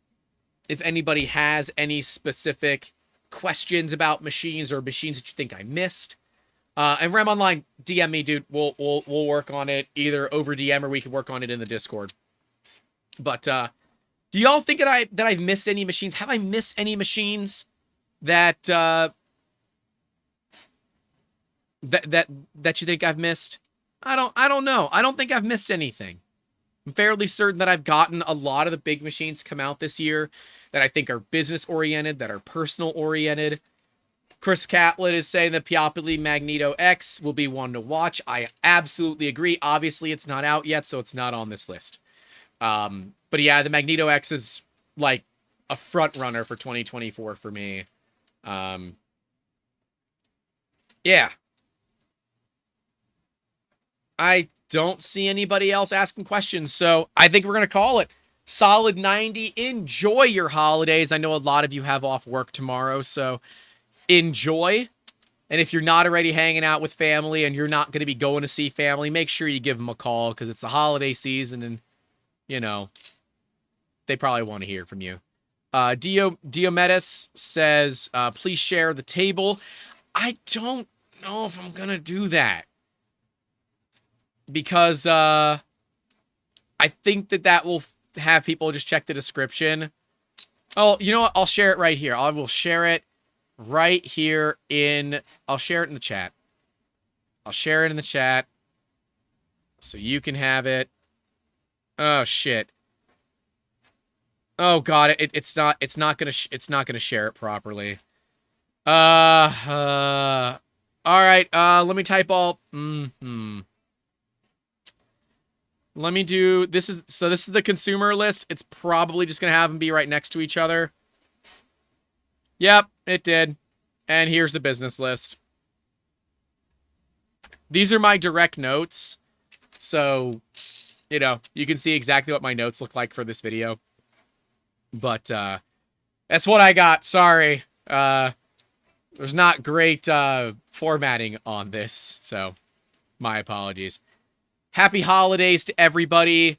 if anybody has any specific questions about machines or machines that you think I missed. And Ram Online, DM me, dude. We'll work on it either over DM or we can work on it in the Discord. But do y'all think that I've missed any machines? Have I missed any machines that that you think I've missed? I don't know. I don't think I've missed anything. I'm fairly certain that I've gotten a lot of the big machines come out this year that I think are business-oriented, that are personal-oriented. Chris Catlett is saying the Piopoli Magneto X will be one to watch. I absolutely agree. Obviously, it's not out yet, so it's not on this list. But yeah, the Magneto X is like a front runner for 2024 for me. Yeah. I don't see anybody else asking questions, so I think we're going to call it. Solid 90. Enjoy your holidays. I know a lot of you have off work tomorrow, so enjoy. And if you're not already hanging out with family and you're not going to be going to see family, make sure you give them a call because it's the holiday season and, you know, they probably want to hear from you. Diomedes says, please share the table. I don't know if I'm going to do that. Because I think that will have people just check the description. Oh, you know what? I'll share it right here. I will share it right here in... I'll share it in the chat. I'll share it in the chat. So you can have it. Oh, shit. Oh, God. It's not gonna share it properly. All right. Let me type all... Let me do, this is the consumer list. It's probably just going to have them be right next to each other. Yep, it did. And here's the business list. These are my direct notes. So, you know, you can see exactly what my notes look like for this video. But, that's what I got. Sorry. There's not great, formatting on this. So, my apologies. Happy holidays to everybody.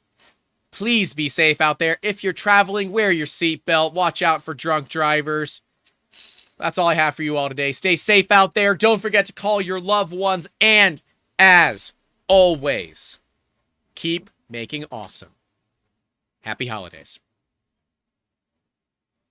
Please be safe out there. If you're traveling, wear your seatbelt. Watch out for drunk drivers. That's all I have for you all today. Stay safe out there. Don't forget to call your loved ones. And, as always, keep making awesome. Happy holidays.